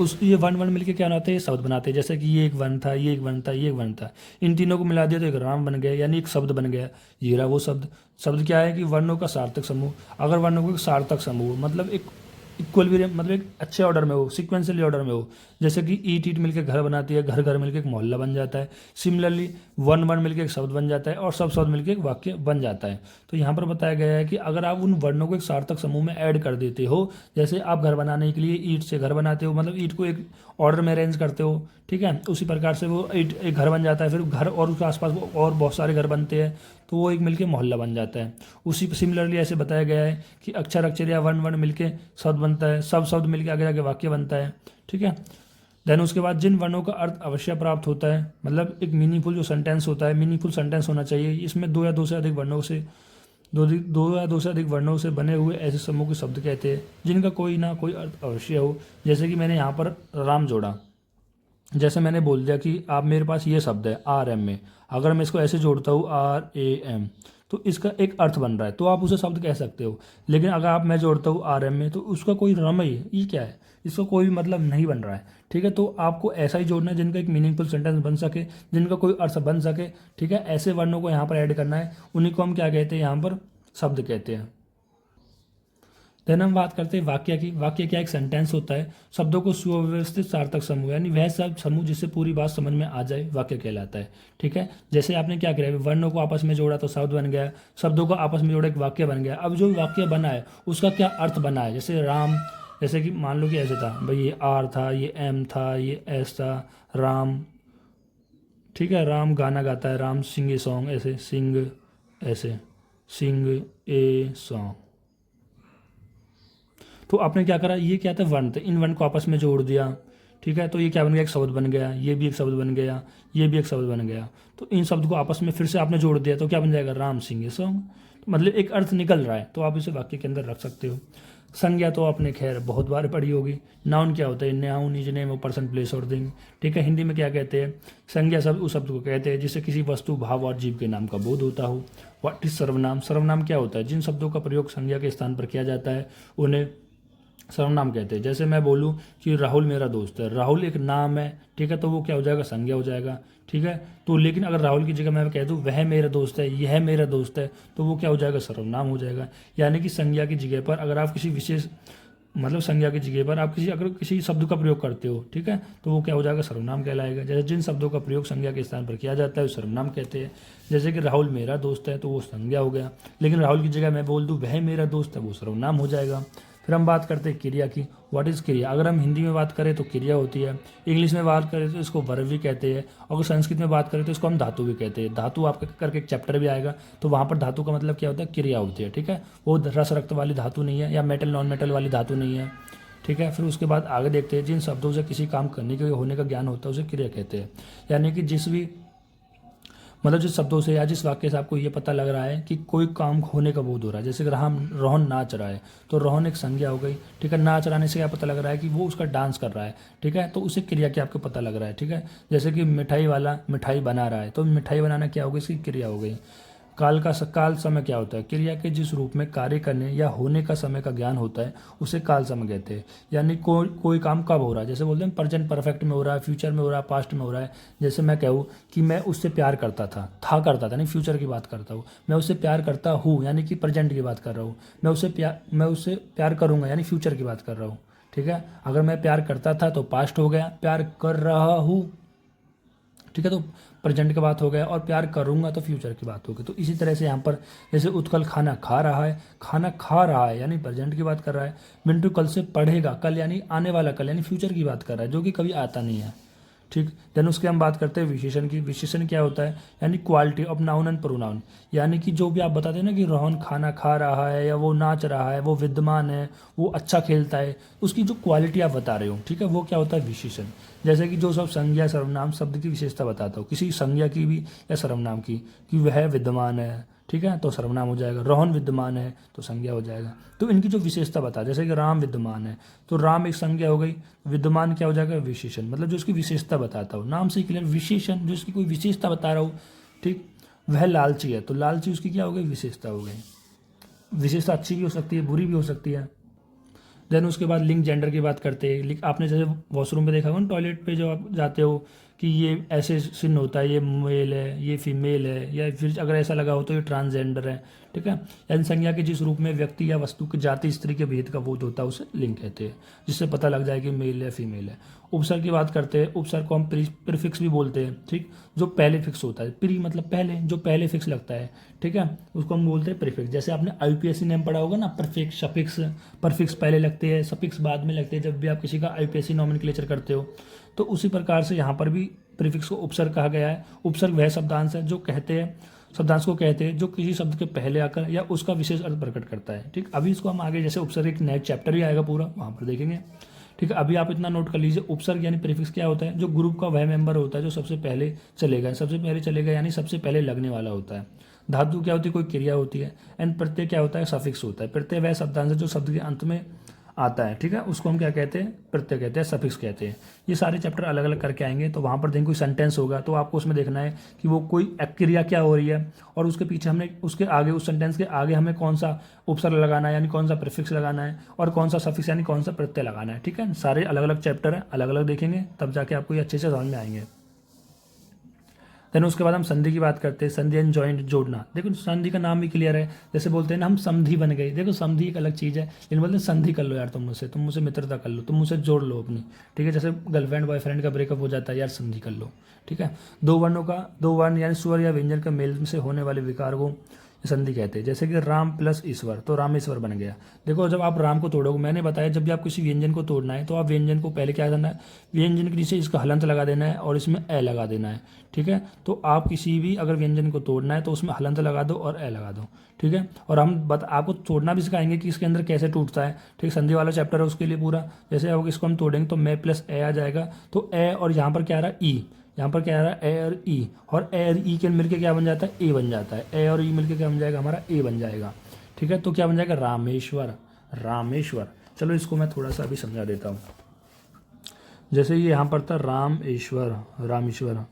उस ये वर्ण वर्ण मिलके क्या बनाते हैं, शब्द बनाते हैं। जैसे कि ये एक वर्ण था, ये एक वर्ण था, ये एक वर्ण था, इन तीनों को मिला दिया तो एक राम बन गया, यानी एक शब्द बन गया। ये रहा वो शब्द। शब्द क्या है कि वर्णों का सार्थक समूह। अगर वर्णों का सार्थक समूह मतलब एक इक्वलिब्रियम, मतलब एक अच्छे ऑर्डर में हो, सिक्वेंशियली ऑर्डर में हो। जैसे कि ईट ईट मिलकर घर बनाती है, घर घर मिलकर एक मोहल्ला बन जाता है। सिमिलरली वन वन मिलकर एक शब्द बन जाता है और सब शब्द मिलकर एक वाक्य बन जाता है। तो यहाँ पर बताया गया है कि अगर आप उन वर्णों को एक सार्थक समूह में ऐड कर देते हो, जैसे आप घर बनाने के लिए ईट से घर बनाते हो, मतलब ईट को एक ऑर्डर में अरेंज करते हो, ठीक है, उसी प्रकार से वो ईट एक घर बन जाता है, फिर घर और उसके आसपास और बहुत सारे घर बनते हैं, तो वो एक मिलके मोहल्ला बन जाता है। उसी सिमिलरली ऐसे बताया गया है कि अक्षर अक्षर या वर्ण वर्ण मिलके शब्द बनता है, सब शब्द मिलके आगे जाके वाक्य बनता है, ठीक है। देन उसके बाद जिन वर्णों का अर्थ अवश्य प्राप्त होता है, मतलब एक मीनिंगफुल जो सेंटेंस होता है, मीनिंगफुल सेंटेंस होना चाहिए। इसमें दो या दो से अधिक वर्णों से दो या दो से अधिक वर्णों से बने हुए ऐसे समूह के शब्द कहते हैं जिनका कोई ना कोई अर्थ अवश्य हो। जैसे कि मैंने यहाँ पर राम जोड़ा, जैसे मैंने बोल दिया कि आप मेरे पास ये शब्द है आर एम में, अगर मैं इसको ऐसे जोड़ता हूँ आर ए एम, तो इसका एक अर्थ बन रहा है, तो आप उसे शब्द कह सकते हो। लेकिन अगर आप मैं जोड़ता हूँ आर एम में, तो उसका कोई रम ही, ये क्या है, इसका कोई भी मतलब नहीं बन रहा है, ठीक है। तो आपको ऐसा ही जोड़ना है जिनका एक मीनिंगफुल सेंटेंस बन सके, जिनका कोई अर्थ बन सके, ठीक है। ऐसे वर्णों को यहाँ पर ऐड करना है, उन्हीं को हम क्या कहते हैं, यहाँ पर शब्द कहते हैं। देन हम बात करते हैं वाक्य की। वाक्य क्या एक सेंटेंस होता है, शब्दों को सुव्यवस्थित सार्थक समूह, यानी वह सब समूह जिससे पूरी बात समझ में आ जाए, वाक्य कहलाता है, ठीक है। जैसे आपने क्या किया, वर्णों को आपस में जोड़ा तो शब्द बन गया, शब्दों को आपस में जोड़ा एक वाक्य बन गया। अब जो वाक्य बना है उसका क्या अर्थ बना है, जैसे राम, जैसे कि मान लो कि ऐसे था भाई, ये आर था, ये एम था, ये एस था, राम, ठीक है। राम गाना गाता है, राम सिंग ए सॉन्ग, ऐसे सिंग, ऐसे सिंग ए सॉन्ग। तो आपने क्या करा, ये क्या था, वर्ण थे, इन वर्ण को आपस में जोड़ दिया, ठीक है। तो ये क्या बन गया, एक शब्द बन गया, ये भी एक शब्द बन गया, ये भी एक शब्द बन गया। तो इन शब्द को आपस में फिर से आपने जोड़ दिया, तो क्या बन जाएगा, राम सिंह सॉन्ग। तो मतलब एक अर्थ निकल रहा है, तो आप इसे वाक्य के अंदर रख सकते हो। संज्ञा तो आपने खैर बहुत बार पढ़ी होगी। नाउन क्या होता है, noun is name of person place और थिंग, ठीक है। हिंदी में क्या कहते हैं, संज्ञा शब्द उस शब्द को कहते हैं जिससे किसी वस्तु भाव और जीव के नाम का बोध होता हो। व्हाट इज सर्वनाम, सर्वनाम क्या होता है, जिन शब्दों का प्रयोग संज्ञा के स्थान पर किया जाता है उन्हें सर्वनाम कहते हैं। जैसे मैं बोलूँ कि राहुल मेरा दोस्त है, राहुल एक नाम है, ठीक है, तो वो क्या हो जाएगा, संज्ञा हो जाएगा, ठीक है। तो लेकिन अगर राहुल की जगह मैं कह दूँ वह मेरा दोस्त है, यह मेरा दोस्त है, तो वो क्या हो जाएगा, सर्वनाम हो जाएगा। यानी कि संज्ञा की जगह पर अगर आप किसी विशेष, मतलब संज्ञा की जगह पर आप अगर किसी शब्द का प्रयोग करते हो, ठीक है, तो वो क्या हो जाएगा, सर्वनाम कहलाएगा। जैसे जिन शब्दों का प्रयोग संज्ञा के स्थान पर किया जाता है वो सर्वनाम कहते हैं। जैसे कि राहुल मेरा दोस्त है, तो वो संज्ञा हो गया, लेकिन राहुल की जगह मैं बोल दूँ वह मेरा दोस्त है, वो सर्वनाम हो जाएगा। फिर हम बात करते हैं क्रिया की। व्हाट इज़ क्रिया, अगर हम हिंदी में बात करें तो क्रिया होती है, इंग्लिश में बात करें तो इसको वर्ब भी कहते हैं, अगर संस्कृत में बात करें तो इसको हम धातु भी कहते हैं। धातु आपका करके एक चैप्टर भी आएगा, तो वहाँ पर धातु का मतलब क्या होता है, क्रिया होती है, ठीक है। वो रस रक्त वाली धातु नहीं है या मेटल नॉन मेटल वाली धातु नहीं है, ठीक है। फिर उसके बाद आगे देखते हैं, जिन शब्दों से किसी काम करने के होने का ज्ञान होता है उसे क्रिया कहते हैं। यानी कि जिस भी, मतलब जिस शब्दों से या जिस वाक्य से आपको ये पता लग रहा है कि कोई काम होने का बोध हो रहा है। जैसे कि रोहन नाच रहा है, तो रोहन एक संज्ञा हो गई, ठीक है। नाच रहाने से क्या पता लग रहा है कि वो उसका डांस कर रहा है, ठीक है, तो उसे क्रिया क्या आपको पता लग रहा है, ठीक है। जैसे कि मिठाई वाला मिठाई बना रहा है, तो मिठाई बनाना क्या हो गई, इसकी क्रिया हो गई। काल समय क्या होता है, क्रिया के जिस रूप में कार्य करने या होने का समय का ज्ञान होता है उसे काल समय कहते हैं। यानी कोई काम कब हो रहा है, जैसे बोलते हैं प्रेजेंट परफेक्ट में हो रहा है, फ्यूचर में हो रहा है, पास्ट में हो रहा है। जैसे मैं कहूँ कि मैं उससे प्यार करता था करता था, नहीं फ्यूचर की बात करता हूँ। मैं उससे प्यार करता हूँ यानी कि प्रेजेंट की बात कर रहा हूँ। मैं उससे प्यार करूँगा यानी फ्यूचर की बात कर रहा हूँ, ठीक है। अगर मैं प्यार करता था तो पास्ट हो गया, प्यार कर रहा हूँ, ठीक है, तो प्रेजेंट की बात हो गया, और प्यार करूंगा तो फ्यूचर की बात होगी। तो इसी तरह से यहाँ पर जैसे उत्कल खाना खा रहा है यानी प्रेजेंट की बात कर रहा है। मिंटू कल से पढ़ेगा, कल यानी आने वाला कल यानी फ्यूचर की बात कर रहा है, जो कि कभी आता नहीं है, ठीक। देन उसके हम बात करते हैं विशेषण की। विशेषण क्या होता है, यानी quality of noun and pronoun. यानी कि जो भी आप बताते हैं ना कि रोहन खाना खा रहा है या वो नाच रहा है, वो विद्यमान है, वो अच्छा खेलता है, उसकी जो क्वालिटी आप बता रहे हो, ठीक है, वो क्या होता है, विशेषण। जैसे कि जो सब संज्ञा सर्वनाम शब्द की विशेषता बताता हो, किसी संज्ञा की भी या सर्वनाम की, कि वह विद्यमान है, ठीक है, तो सर्वनाम हो जाएगा। रोहन विद्यमान है तो संज्ञा हो जाएगा। तो इनकी जो विशेषता बता, जैसे कि राम विद्यमान है, तो राम एक संज्ञा हो गई, विद्यमान क्या हो जाएगा, विशेषण, मतलब जो इसकी विशेषता बताता हो। नाम से क्लियर, विशेषण जो इसकी कोई विशेषता बता रहा हो, ठीक। वह लालची है, तो लालची उसकी क्या हो गई, विशेषता हो गई। विशेषता अच्छी भी हो सकती है, बुरी भी हो सकती है। देन उसके बाद लिंग जेंडर की बात करते हैं। आपने जैसे वॉशरूम पे देखा होगा ना, टॉयलेट पे जो आप जाते हो कि ये ऐसे चिन्ह होता है, ये मेल है, ये फीमेल है, या फिर अगर ऐसा लगा हो तो ये ट्रांसजेंडर है। ठीक है, यानी संज्ञा के जिस रूप में व्यक्ति या वस्तु के जाति स्त्री के भेद का बोध होता है उसे लिंग कहते हैं, जिससे पता लग जाए कि मेल है फीमेल है। उपसर्ग की बात करते हैं। उपसर्ग को हम प्रीफिक्स भी बोलते हैं। ठीक, जो पहले फिक्स होता है, प्री मतलब पहले, जो पहले फिक्स लगता है। ठीक है, उसको हम बोलते हैं प्रीफिक्स। जैसे आपने आईपीएससी नेम पढ़ा होगा ना, परफिक्स, सफिक्स। परफिक्स पहले लगते हैं, सफिक्स बाद में लगते हैं जब भी आप किसी का आईपीएससी नॉमेनक्लेचर करते हो। तो उसी प्रकार से यहाँ पर भी प्रीफिक्स को उपसर्ग कहा गया है। उपसर्ग वह शब्दांश है जो कहते हैं, शब्दांश को कहते हैं जो किसी शब्द के पहले आकर या उसका विशेष अर्थ प्रकट करता है। ठीक, अभी इसको हम आगे जैसे उपसर्ग एक नया चैप्टर ही आएगा पूरा, वहाँ पर देखेंगे। ठीक है, अभी आप इतना नोट कर लीजिए, उपसर्ग यानी प्रीफिक्स क्या होता है, जो ग्रुप का वह मेंबर होता है जो सबसे पहले चलेगा यानी सबसे पहले लगने वाला होता है। धातु क्या होती है, कोई क्रिया होती है। एंड प्रत्यय क्या होता है, सफिक्स होता है। प्रत्यय वह शब्दांश है जो शब्द के अंत में आता है। ठीक है, उसको हम क्या कहते हैं, प्रत्यय कहते हैं, सफिक्स कहते हैं। ये सारे चैप्टर अलग अलग करके आएंगे। तो वहाँ पर देखिए कोई सेंटेंस होगा तो आपको उसमें देखना है कि वो कोई क्रिया क्या हो रही है, और उसके पीछे हमने उसके आगे, उस सेंटेंस के आगे हमें कौन सा उपसर्ग लगाना है यानी कौन सा प्रीफिक्स लगाना है, और कौन सा सफिक्स यानी कौन सा प्रत्यय लगाना है। ठीक है, सारे अलग अलग चैप्टर है, अलग अलग देखेंगे तब जाके आपको ये अच्छे से समझ में आएंगे। देन उसके बाद हम संधि की बात करते हैं। संधि एंड जॉइंट, जोड़ना। देखो संधि का नाम भी क्लियर है, जैसे बोलते हैं ना हम समधी बन गए। देखो समधी एक अलग चीज़ है, लेकिन बोलते हैं संधि कर लो यार, तुम मुझसे मित्रता कर लो, तुम मुझसे जोड़ लो अपनी। ठीक है, जैसे गर्लफ्रेंड बॉयफ्रेंड का ब्रेकअप हो जाता है, यार संधि कर लो। ठीक है, दो वर्ण यानी स्वर या व्यंजन का मेल से होने वाले विकार को संधि कहते हैं। जैसे कि राम प्लस ईश्वर, तो रामेश्वर बन गया। देखो जब आप राम को तोड़ोगे, मैंने बताया जब भी आप किसी व्यंजन को तोड़ना है तो आप व्यंजन को पहले क्या करना है, व्यंजन के नीचे इसका हलंत लगा देना है और इसमें ए लगा देना है। ठीक है, तो आप किसी भी अगर व्यंजन को तोड़ना है तो उसमें हलंत लगा दो और ए लगा दो। ठीक है, और हम आपको तोड़ना भी सिखाएंगे कि इसके अंदर कैसे टूटता है। ठीक, संधि वाला चैप्टर है उसके लिए पूरा। जैसे अब इसको हम तोड़ेंगे तो मे प्लस ए आ जाएगा, तो ए और यहाँ पर क्या आ रहा है, ई। यहाँ पर क्या आ रहा है, ए और ई, और ए और ई के मिलकर क्या बन जाता है, ए बन जाता है। ए और ई मिलकर क्या बन जाएगा, हमारा ए बन जाएगा। ठीक है, तो क्या बन जाएगा, रामेश्वर। रामेश्वर। चलो इसको मैं थोड़ा सा अभी समझा देता हूँ। जैसे ये यहाँ पर था रामेश्वर, रामेश्वर।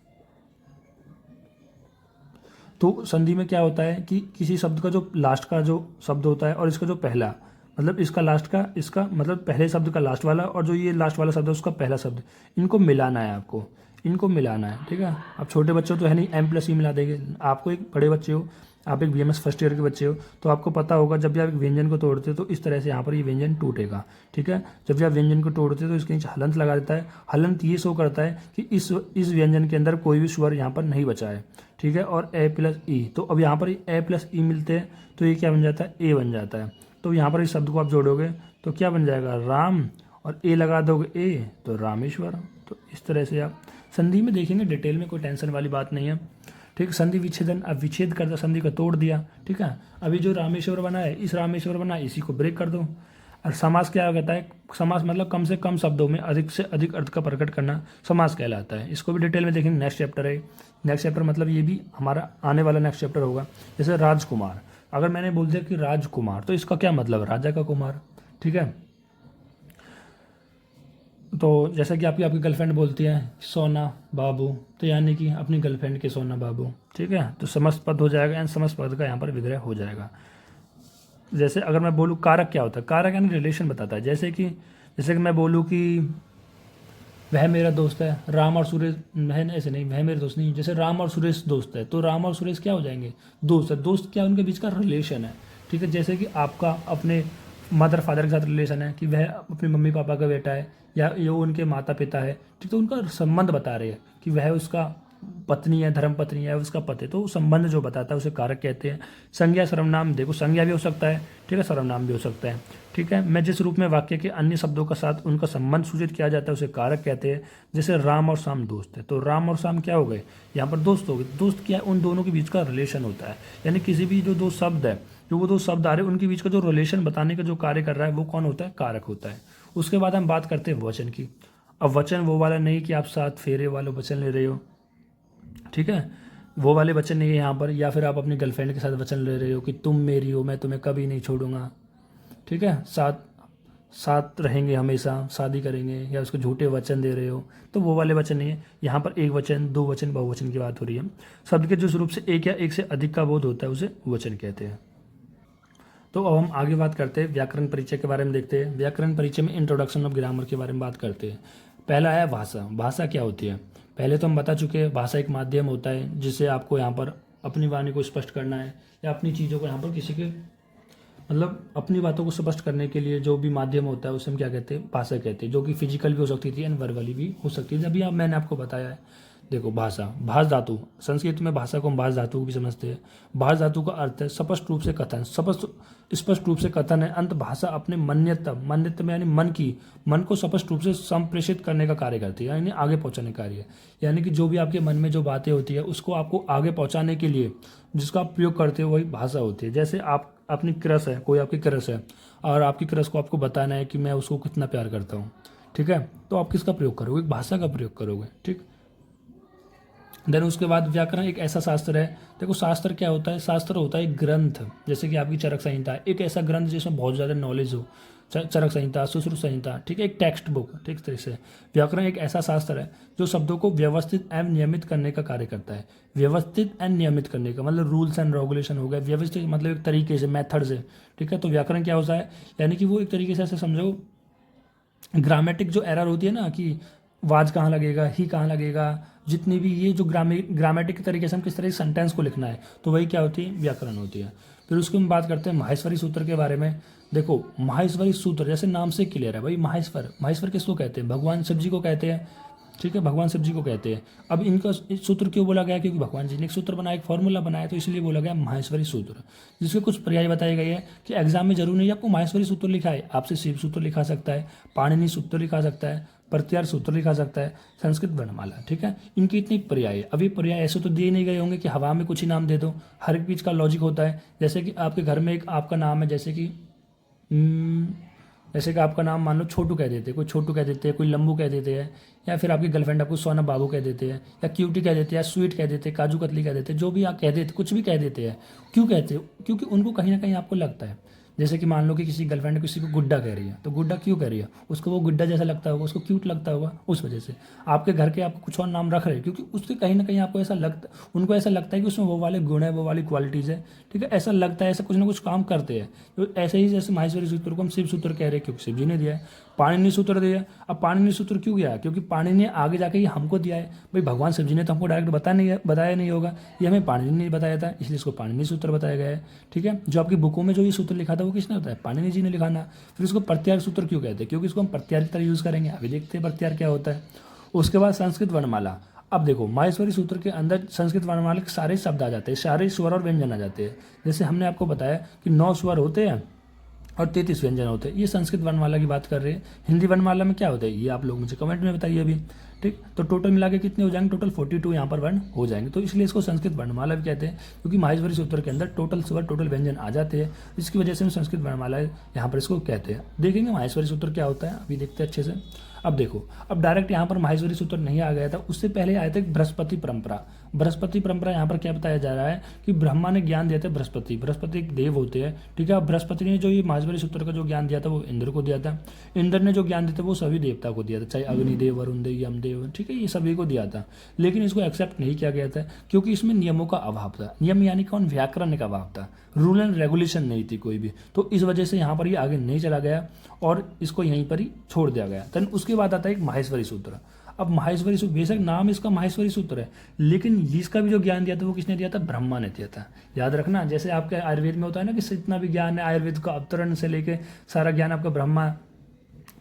तो संधि में क्या होता है कि किसी शब्द का जो लास्ट का जो शब्द होता है और इसका जो पहला, मतलब इसका लास्ट का, इसका मतलब पहले शब्द का लास्ट वाला, और जो ये लास्ट वाला शब्द है उसका पहला शब्द, इनको मिलाना है आपको, इनको मिलाना है। ठीक है, अब छोटे बच्चों तो है नहीं, एम प्लस ई मिला देंगे। आपको एक बड़े बच्चे हो, आप एक बीएमएस फर्स्ट ईयर के बच्चे हो, तो आपको पता होगा जब भी आप एक व्यंजन को तोड़ते हो तो इस तरह से यहाँ पर ये व्यंजन टूटेगा। ठीक है, जब भी आप व्यंजन को तोड़ते हो तो इसके नीचे हलंत लगा देता है। हलंत ये शो करता है कि इस व्यंजन के अंदर कोई भी स्वर यहाँ पर नहीं बचा है। ठीक है, और ए प्लस ई, तो अब यहाँ पर ए प्लस ई मिलते हैं तो ये क्या बन जाता है, ए बन जाता है। तो यहाँ पर इस शब्द को आप जोड़ोगे तो क्या बन जाएगा, राम, और ए लगा दोगे ए तो रामेश्वर। तो इस तरह से आप संधि में देखेंगे डिटेल में, कोई टेंशन वाली बात नहीं है। ठीक, संधि विच्छेदन, अब विच्छेद कर दो, संधि को तोड़ दिया। ठीक है, अभी जो रामेश्वर बना है, इस रामेश्वर बना है, इसी को ब्रेक कर दो। और समास क्या कहता है, समास मतलब कम से कम शब्दों में अधिक से अधिक अर्थ का प्रकट करना समास कहलाता है। इसको भी डिटेल में देखेंगे, नेक्स्ट चैप्टर है। नेक्स्ट चैप्टर मतलब ये भी हमारा आने वाला नेक्स्ट चैप्टर होगा। जैसे राजकुमार, अगर मैंने बोल दिया कि राजकुमार तो इसका क्या मतलब, राजा का कुमार। ठीक है, तो जैसा कि आपकी गर्लफ्रेंड बोलती है सोना बाबू, तो यानी कि अपनी गर्लफ्रेंड के सोना बाबू। ठीक है, तो समस्त पद हो जाएगा, एंड समस्त पद का यहाँ पर विग्रह हो जाएगा। जैसे अगर मैं बोलूँ कारक क्या होता है, कारक यानी रिलेशन बताता है। जैसे कि मैं बोलूँ कि वह मेरा दोस्त है, राम और सुरेश, वह ऐसे नहीं, वह मेरे दोस्त नहीं, जैसे राम और सुरेश दोस्त है, तो राम और सुरेश क्या हो जाएंगे, दोस्त है। दोस्त क्या, उनके बीच का रिलेशन है। ठीक है, जैसे कि आपका अपने मदर फादर के साथ रिलेशन है कि वह अपने मम्मी पापा का बेटा है, या ये उनके माता पिता है। ठीक, तो उनका संबंध बता रहे हैं कि वह उसका पत्नी है, धर्म पत्नी है, उसका पति, तो संबंध जो बताता है उसे कारक कहते हैं। संज्ञा सर्वनाम, देखो संज्ञा भी हो सकता है, ठीक है, सर्वनाम भी हो सकता है। ठीक है, मैं जिस रूप में वाक्य के अन्य शब्दों का साथ उनका संबंध सूचित किया जाता है उसे कारक कहते हैं। जैसे राम और श्याम दोस्त है, तो राम और श्याम क्या हो गए, यहाँ पर दोस्त हो गए। दोस्त क्या है, उन दोनों के बीच का रिलेशन होता है, यानी किसी भी जो दो शब्द है, जो वो दो शब्द आ रहे हैं उनके बीच का जो रिलेशन बताने का जो कार्य कर रहा है वो कौन होता है, कारक होता है। उसके बाद हम बात करते हैं वचन की। अब वचन वो वाला नहीं कि आप साथ फेरे वाले वचन ले रहे हो, ठीक है, वो वाले वचन नहीं है यहाँ पर, या फिर आप अपनी गर्लफ्रेंड के साथ वचन ले रहे हो कि तुम मेरी हो, मैं तुम्हें कभी नहीं छोड़ूंगा। ठीक है, साथ रहेंगे हमेशा, शादी करेंगे, या उसको झूठे वचन दे रहे हो, तो वो वाले वचन नहीं है। यहाँ पर एक वचन, दो वचन, बहुवचन की बात हो रही है। शब्द के जिस रूप से एक या एक से अधिक का बोध होता है उसे वचन कहते हैं। तो अब हम आगे बात करते हैं व्याकरण परिचय के बारे में। देखते हैं व्याकरण परिचय में इंट्रोडक्शन ऑफ ग्रामर के बारे में बात करते हैं। पहला है भाषा। भाषा क्या होती है? पहले तो हम बता चुके हैं, भाषा एक माध्यम होता है जिससे आपको यहाँ पर अपनी वाणी को स्पष्ट करना है या अपनी चीज़ों को यहाँ पर किसी के मतलब अपनी बातों को स्पष्ट करने के लिए जो भी माध्यम होता है उसे हम क्या कहते हैं? भाषा कहते हैं, जो कि फिजिकल भी हो सकती थी एंड वर्बली भी हो सकती है। अभी मैंने आपको बताया है। देखो भाषा, भाष धातु, संस्कृत में भाषा को हम भाष धातु को भी समझते हैं। भाष धातु का अर्थ है स्पष्ट रूप से कथन, स्पष्ट रूप से कथन है। अंत भाषा अपने मन्यत्व में यानी मन को स्पष्ट रूप से संप्रेषित करने का कार्य करती है, यानी आगे पहुंचाने का कार्य। यानी कि जो भी आपके मन में जो बातें होती है उसको आपको आगे पहुंचाने के लिए जिसका आप प्रयोग करते हो वही भाषा होती है। जैसे आप अपनी क्रश है, कोई आपकी क्रश है और आपकी क्रश को आपको बताना है कि मैं उसको कितना प्यार करता हूँ, ठीक है, तो आप किसका प्रयोग करोगे? भाषा का प्रयोग करोगे, ठीक। देन उसके बाद व्याकरण एक ऐसा शास्त्र है। देखो शास्त्र क्या होता है? शास्त्र होता है एक ग्रंथ, जैसे कि आपकी चरक संहिता है, एक ऐसा ग्रंथ जिसमें बहुत ज़्यादा नॉलेज हो। चरक संहिता, सुश्रुत संहिता, ठीक है, एक टेक्स्ट बुक, ठीक तरह से। व्याकरण एक ऐसा शास्त्र है जो शब्दों को व्यवस्थित एवं नियमित करने का कार्य करता है। व्यवस्थित एंड नियमित करने का मतलब रूल्स एंड रेगुलेशन हो गया, व्यवस्थित मतलब एक तरीके से, मेथड से, ठीक है। तो व्याकरण क्या होता है? यानी कि वो एक तरीके से ऐसे समझो, ग्रामेटिक जो एरर होती है ना कि वाज कहाँ लगेगा, ही कहाँ लगेगा, जितनी भी ये जो ग्रामेटिक के तरीके से हम किस तरह से सेंटेंस को लिखना है, तो वही क्या होती है? व्याकरण होती है। फिर उसको हम बात करते हैं माहेश्वरी सूत्र के बारे में। देखो माहेश्वरी सूत्र जैसे नाम से क्लियर है भाई, माहेश्वर किसको कहते हैं? भगवान शिव जी को कहते हैं, ठीक है, भगवान शिव जी को कहते हैं। अब इनका सूत्र क्यों बोला गया? क्योंकि भगवान जी ने एक सूत्र बनाया, एक फॉर्मूला बनाया, तो इसलिए बोला गया माहेश्वरी सूत्र, जिसके कुछ पर्याय बताए गए हैं कि एग्जाम में जरूर नहीं आपको माहेश्वरी सूत्र लिखा है, आपसे शिव सूत्र लिखा सकता है, पाणिनि सूत्र लिखा सकता है, प्रत्यार सूत्र लिखा सकता है, संस्कृत वर्णमाला, ठीक है। इनकी इतनी पर्याय, अभी पर्याय ऐसे तो दिए नहीं गए होंगे कि हवा में कुछ ही नाम दे दो, हर एक चीज़ का लॉजिक होता है। जैसे कि आपके घर में एक आपका नाम है, जैसे कि आपका नाम मान लो छोटू कह देते हैं, कोई छोटू कह देते हैं, कोई लंबू कह देते हैं, या फिर आपकी गर्लफ्रेंड आपको सोना बाबू कह देते हैं, या क्यूटी कह देते हैं, या स्वीट कह देते हैं, काजू कतली कह देते हैं, जो भी आप कह देते, कुछ भी कह देते हैं। क्यों कहते हो? क्योंकि उनको कहीं ना कहीं आपको लगता है। जैसे कि मान लो कि किसी गर्लफ्रेंड किसी को गुड्डा कह रही है, तो गुड्डा क्यों कह रही है? उसको वो गुड्डा जैसा लगता होगा, उसको क्यूट लगता होगा, उस वजह से। आपके घर के आपको कुछ और नाम रख रहे हैं क्योंकि उसके कहीं ना कहीं आपको ऐसा लगता, उनको ऐसा लगता है कि उसमें वो वाले गुण है, वो वाली क्वालिटीज़ है, ठीक है, ऐसा लगता है, ऐसा कुछ ना कुछ काम करते हैं। तो ऐसे ही जैसे माहेश्वरी सूत्र को हम शिव सूत्र कह रहे हैं क्योंकि शिव जी ने दिया है। पाणिनि सूत्र दिया। अब पाणिनि सूत्र क्यों गया? क्योंकि पाणिनि ने आगे जाके ये हमको दिया है भाई, भगवान शिव जी ने तो हमको डायरेक्ट बताया नहीं होगा, ये हमें पाणिनि ने बताया था, इसलिए इसको पाणिनि सूत्र बताया गया है, ठीक है। जो आपकी बुकों में जो ये सूत्र लिखा था वो किसने बताया? पाणिनि जी ने लिखा ना। फिर इसको प्रत्यार सूत्र क्यों कहते हैं? क्योंकि इसको हम प्रत्यार की तरह यूज़ करेंगे। अभी देखते हैं प्रत्यार क्या होता है। उसके बाद संस्कृत वर्णमाला। अब देखो माहेश्वरी सूत्र के अंदर संस्कृत वर्णमाला के सारे शब्द आ जाते हैं, सारे स्वर और व्यंजन आ जाते हैं। जैसे हमने आपको बताया कि 9 स्वर होते हैं और 33 व्यंजन होते हैं। ये संस्कृत वर्णमाला की बात कर रहे हैं। हिंदी वर्णमाला में क्या होता है ये आप लोग मुझे कमेंट में बताइए अभी, ठीक। तो टोटल मिला के कितने हो जाएंगे? टोटल 42 यहाँ पर वर्ण हो जाएंगे। तो इसलिए इसको संस्कृत वर्णमाला भी कहते हैं, क्योंकि माहेश्वरी सूत्र के अंदर टोटल स्वर, टोटल व्यंजन आ जाते हैं। इसकी वजह से हम संस्कृत वर्णमाला यहाँ पर इसको कहते हैं। देखेंगे माहेश्वरी सूत्र क्या होता है, अभी देखते हैं अच्छे से। अब देखो, अब डायरेक्ट यहाँ पर माहेश्वरी सूत्र नहीं आ गया था, उससे पहले आया था बृहस्पति परंपरा। बृहस्पति परंपरा यहाँ पर क्या बताया जा रहा है कि ब्रह्मा ने ज्ञान दिया था बृहस्पति एक देव होते हैं, ठीक है। अब बृहस्पति ने जो ये माहेश्वरी सूत्र का जो ज्ञान दिया था वो इंद्र को दिया था। इंद्र ने जो ज्ञान दिया था वो सभी देवता को दिया था, चाहे अग्निदेव, वरुण देव, यमदेव, ठीक है, ये सभी को दिया था। लेकिन इसको एक्सेप्ट नहीं किया गया था क्योंकि इसमें नियमों का अभाव था। नियम यानी कौन? व्याकरण का अभाव था, रूल एंड रेगुलेशन नहीं थी कोई भी। तो इस वजह से यहाँ पर ये आगे नहीं चला गया और इसको यहीं पर ही छोड़ दिया गया। देन उसके बाद आता है एक माहेश्वरी सूत्र। अब माहेश्वरी सूत्र, बेशक नाम इसका माहेश्वरी सूत्र है, लेकिन इसका भी जो ज्ञान दिया था वो किसने दिया था? ब्रह्मा ने दिया था। याद रखना, जैसे आपके आयुर्वेद में होता है ना कि जितना भी ज्ञान है आयुर्वेद का अवतरण से लेके सारा ज्ञान आपका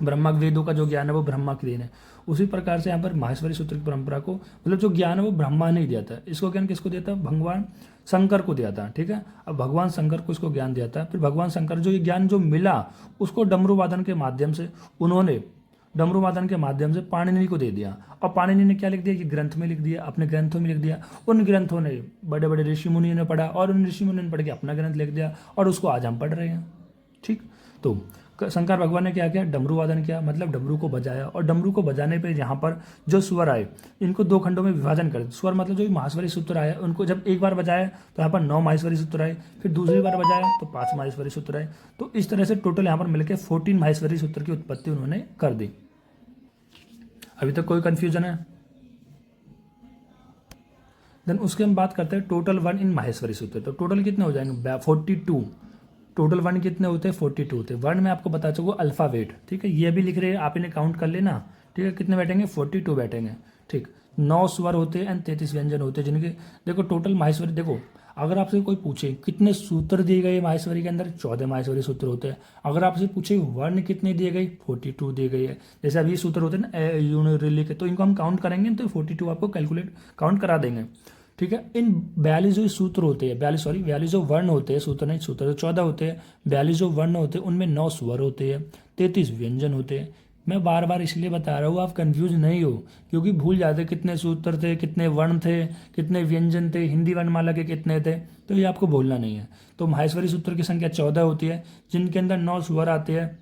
ब्रह्मा वेदों का जो ज्ञान है वो ब्रह्मा की देन है। उसी प्रकार से यहाँ पर माहेश्वरी सूत्र की परंपरा को, मतलब जो ज्ञान है वो ब्रह्मा ने ही दिया था। इसको ज्ञान किसको दिया था? भगवान शंकर को दिया था, ठीक है। अब भगवान शंकर को इसको ज्ञान दिया था। फिर भगवान शंकर जो ये ज्ञान जो मिला उसको डमरू वादन के माध्यम से उन्होंने पाणिनि को दे दिया। और पाणिनि ने क्या लिख दिया? ये ग्रंथ में लिख दिया, अपने ग्रंथों में लिख दिया। उन ग्रंथों ने बड़े बड़े ऋषि मुनियों ने पढ़ा और उन ऋषि मुनियों ने पढ़ के अपना ग्रंथ लिख दिया और उसको आज हम पढ़ रहे हैं, ठीक। तो शंकर भगवान ने क्या किया? डमरू वादन किया, मतलब डमरू को बजाया। और डमरू को बजाने पे यहाँ पर जो स्वर आए इनको 2 खंडों में विभाजन कर, स्वर मतलब जो माहेश्वरी सूत्र आए उनको जब एक बार बजाया तो यहाँ पर 9 माहेश्वरी सूत्र आए, फिर दूसरी बार बजाया तो 5 माहेश्वरी सूत्र आए। तो इस तरह से टोटल यहाँ पर मिलकर 14 माहेश्वरी सूत्र की उत्पत्ति उन्होंने कर दी। अभी तक कोई कंफ्यूजन है? देन उसके हम बात करते हैं टोटल 1 इन माहेश्वरी सूत्र। तो टोटल कितने हो जाएंगे? 42 टोटल वर्ण कितने होते हैं 42 होते हैं। वर्ण में आपको बता चुका अल्फ़ाबेट, ठीक है, ये भी लिख रहे हैं आप, इन्हें काउंट कर लेना, ठीक है, कितने बैठेंगे 42 बैठेंगे, ठीक। 9 स्वर होते हैं एंड 33 व्यंजन होते हैं, जिनके देखो टोटल माहेश्वरी, देखो अगर आपसे कोई पूछे कितने सूत्र दिए गए माहेश्वरी के अंदर, 14 माहेश्वरी सूत्र होते हैं। अगर आपसे पूछे वर्ण कितने दिए गए, 42 दिए गए है। जैसे अब ये सूत्र होते हैं ना ए यून रिलिक, तो इनको हम काउंट करेंगे तो 42 आपको कैलकुलेट काउंट करा देंगे, ठीक है। इन 42 जो सूत्र होते हैं, 42 जो वर्ण होते हैं, सूत्र नहीं, सूत्र तो 14 होते हैं, 42 जो वर्ण होते हैं उनमें 9 स्वर होते हैं, 33 व्यंजन होते हैं। मैं बार बार इसलिए बता रहा हूँ आप कंफ्यूज नहीं हो, क्योंकि भूल जाते कितने सूत्र थे, कितने वर्ण थे, कितने व्यंजन थे, हिंदी वर्णमाला के कितने थे, तो ये आपको भूलना नहीं है। तो माहेश्वरी सूत्र की संख्या 14 होती है, जिनके अंदर 9 स्वर आते हैं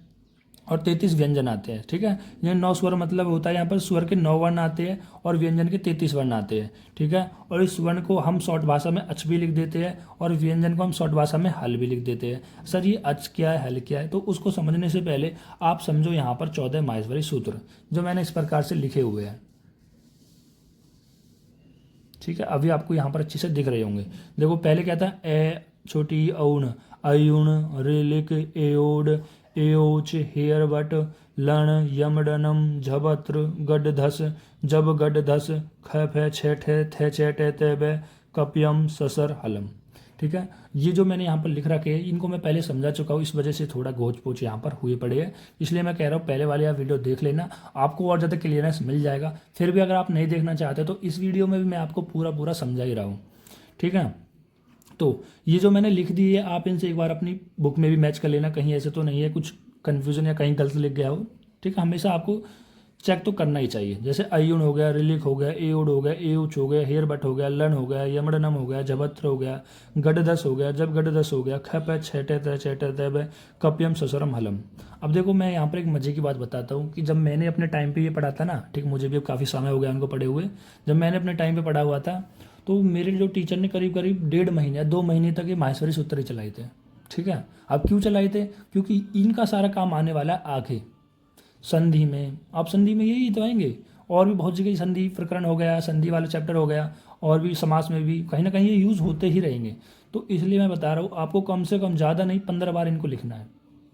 और 33 व्यंजन आते हैं, ठीक है। ये 9 स्वर मतलब होता है यहाँ पर स्वर के 9 वर्ण आते हैं और व्यंजन के 33 वर्ण आते हैं, ठीक है। और इस वर्ण को हम शॉर्ट भाषा में अच भी लिख देते हैं और व्यंजन को हम शॉर्ट भाषा में हल भी लिख देते हैं। सर ये अच क्या है, हल क्या है, तो उसको समझने से पहले आप समझो यहाँ पर 14 माहेश्वरी सूत्र जो मैंने इस प्रकार से लिखे हुए हैं, ठीक है। अभी आपको यहाँ पर अच्छे से दिख रहे होंगे। देखो पहले क्या था, ए छोटी औण, अयुण, रिलिक, एओड, एओच, हेयरबट, लण, यमडनम, झबत्र, गडधस, जब गडधस, ख फे छे ठे थे छे टे ते बे, कपियम, ससर, हलम, ठीक है। ये जो मैंने यहाँ पर लिख रखे हैं इनको मैं पहले समझा चुका हूँ, इस वजह से थोड़ा गोच पोच यहाँ पर हुए पड़े हैं, इसलिए मैं कह रहा हूँ पहले वाले आप वीडियो देख लेना, आपको और ज़्यादा क्लियरनेस मिल जाएगा। फिर भी अगर आप नहीं देखना चाहते तो इस वीडियो में भी मैं आपको पूरा पूरा समझा ही रहा हूँ, ठीक है। तो ये जो मैंने लिख दी है आप इनसे एक बार अपनी बुक में भी मैच कर लेना, कहीं ऐसे तो नहीं है कुछ कन्फ्यूजन या कहीं गलत लिख गया हो, ठीक है। हमेशा आपको चेक तो करना ही चाहिए। जैसे अयुण हो गया, रिलिक हो गया, एओड हो गया, एउच हो गया, हेयरबट हो गया, लन हो गया, यमडनम हो गया, जबत्र हो गया, गडदस हो गया, जब गडदस हो गया, खप है छेटे तय चेटे तय, कपियम ससुरम हलम। अब देखो मैं यहाँ पर एक मजे की बात बताता हूँ कि जब मैंने अपने टाइम पे ये पढ़ा था ना, ठीक, मुझे भी अब काफ़ी समय हो गया उनको पढ़े हुए, जब मैंने अपने टाइम पे पढ़ा हुआ था तो मेरे जो टीचर ने करीब करीब 1.5 महीने 2 महीने तक ये माहेश्वरी सूत्र ही चलाए थे, ठीक है। अब क्यों चलाए थे, क्योंकि इनका सारा काम आने वाला है आगे संधि में। आप संधि में यही तो आएंगे, और भी बहुत जगह संधि प्रकरण हो गया, संधि वाला चैप्टर हो गया, और भी समास में भी कहीं ना कहीं ये यूज़ होते ही रहेंगे। तो इसलिए मैं बता रहा हूँ आपको कम से कम ज़्यादा नहीं 15 बार इनको लिखना है।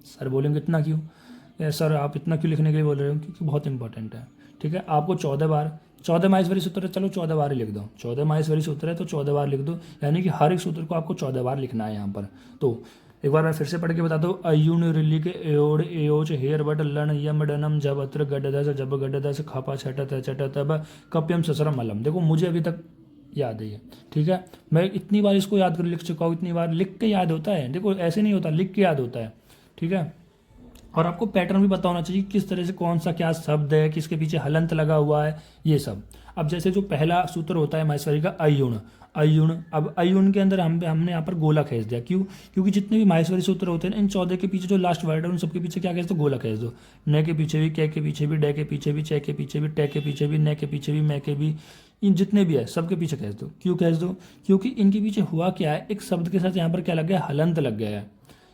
सर बोलेंगे इतना क्यों, सर आप इतना क्यों लिखने के लिए बोल रहे हो, क्योंकि बहुत इंपॉर्टेंट है, ठीक है। आपको 14 बार, 14 माहेश्वरी सूत्र है, चलो 14 बार ही लिख दो, 14 माहेश्वरी सूत्र है तो 14 बार लिख दो, यानी कि हर एक सूत्र को आपको 14 बार लिखना है यहाँ पर। तो एक बार मैं फिर से पढ़ के बताता हूँ, अयुण, रिलिक, एओड, एओच, हेयरबट, लन, यम, डनम, जबत्र, गडदस, जब गडदस, खपा छट चट तब, कप्यम, ससरम, अलम। देखो मुझे अभी तक याद है ये, ठीक है। मैं इतनी बार इसको याद कर लिख चुका हूँ, इतनी बार लिख के याद होता है, देखो ऐसे नहीं होता, लिख के याद होता है, ठीक है। और आपको पैटर्न भी पता होना चाहिए किस तरह से कौन सा क्या शब्द है, किसके पीछे हलंत लगा हुआ है, ये सब। अब जैसे जो पहला सूत्र होता है माहेश्वरी का अयुण, अयुण, अब अयुण के अंदर हमने यहाँ पर गोला खींच दिया, क्यों, क्योंकि जितने भी माहेश्वरी सूत्र होते हैं इन 14 के पीछे जो लास्ट वर्ड है उन सबके पीछे क्या खींच दो, गोला खींच दो। न के पीछे भी, कै के पीछे भी, डे के पीछे भी, चे के पीछे भी, टे के पीछे भी, न के पीछे भी, मै के भी, इन जितने भी है सबके पीछे खींच दो। क्यों खींच दो, क्योंकि इनके पीछे हुआ क्या है, एक शब्द के साथ यहाँ पर क्या लग गया, हलंत लग गया है।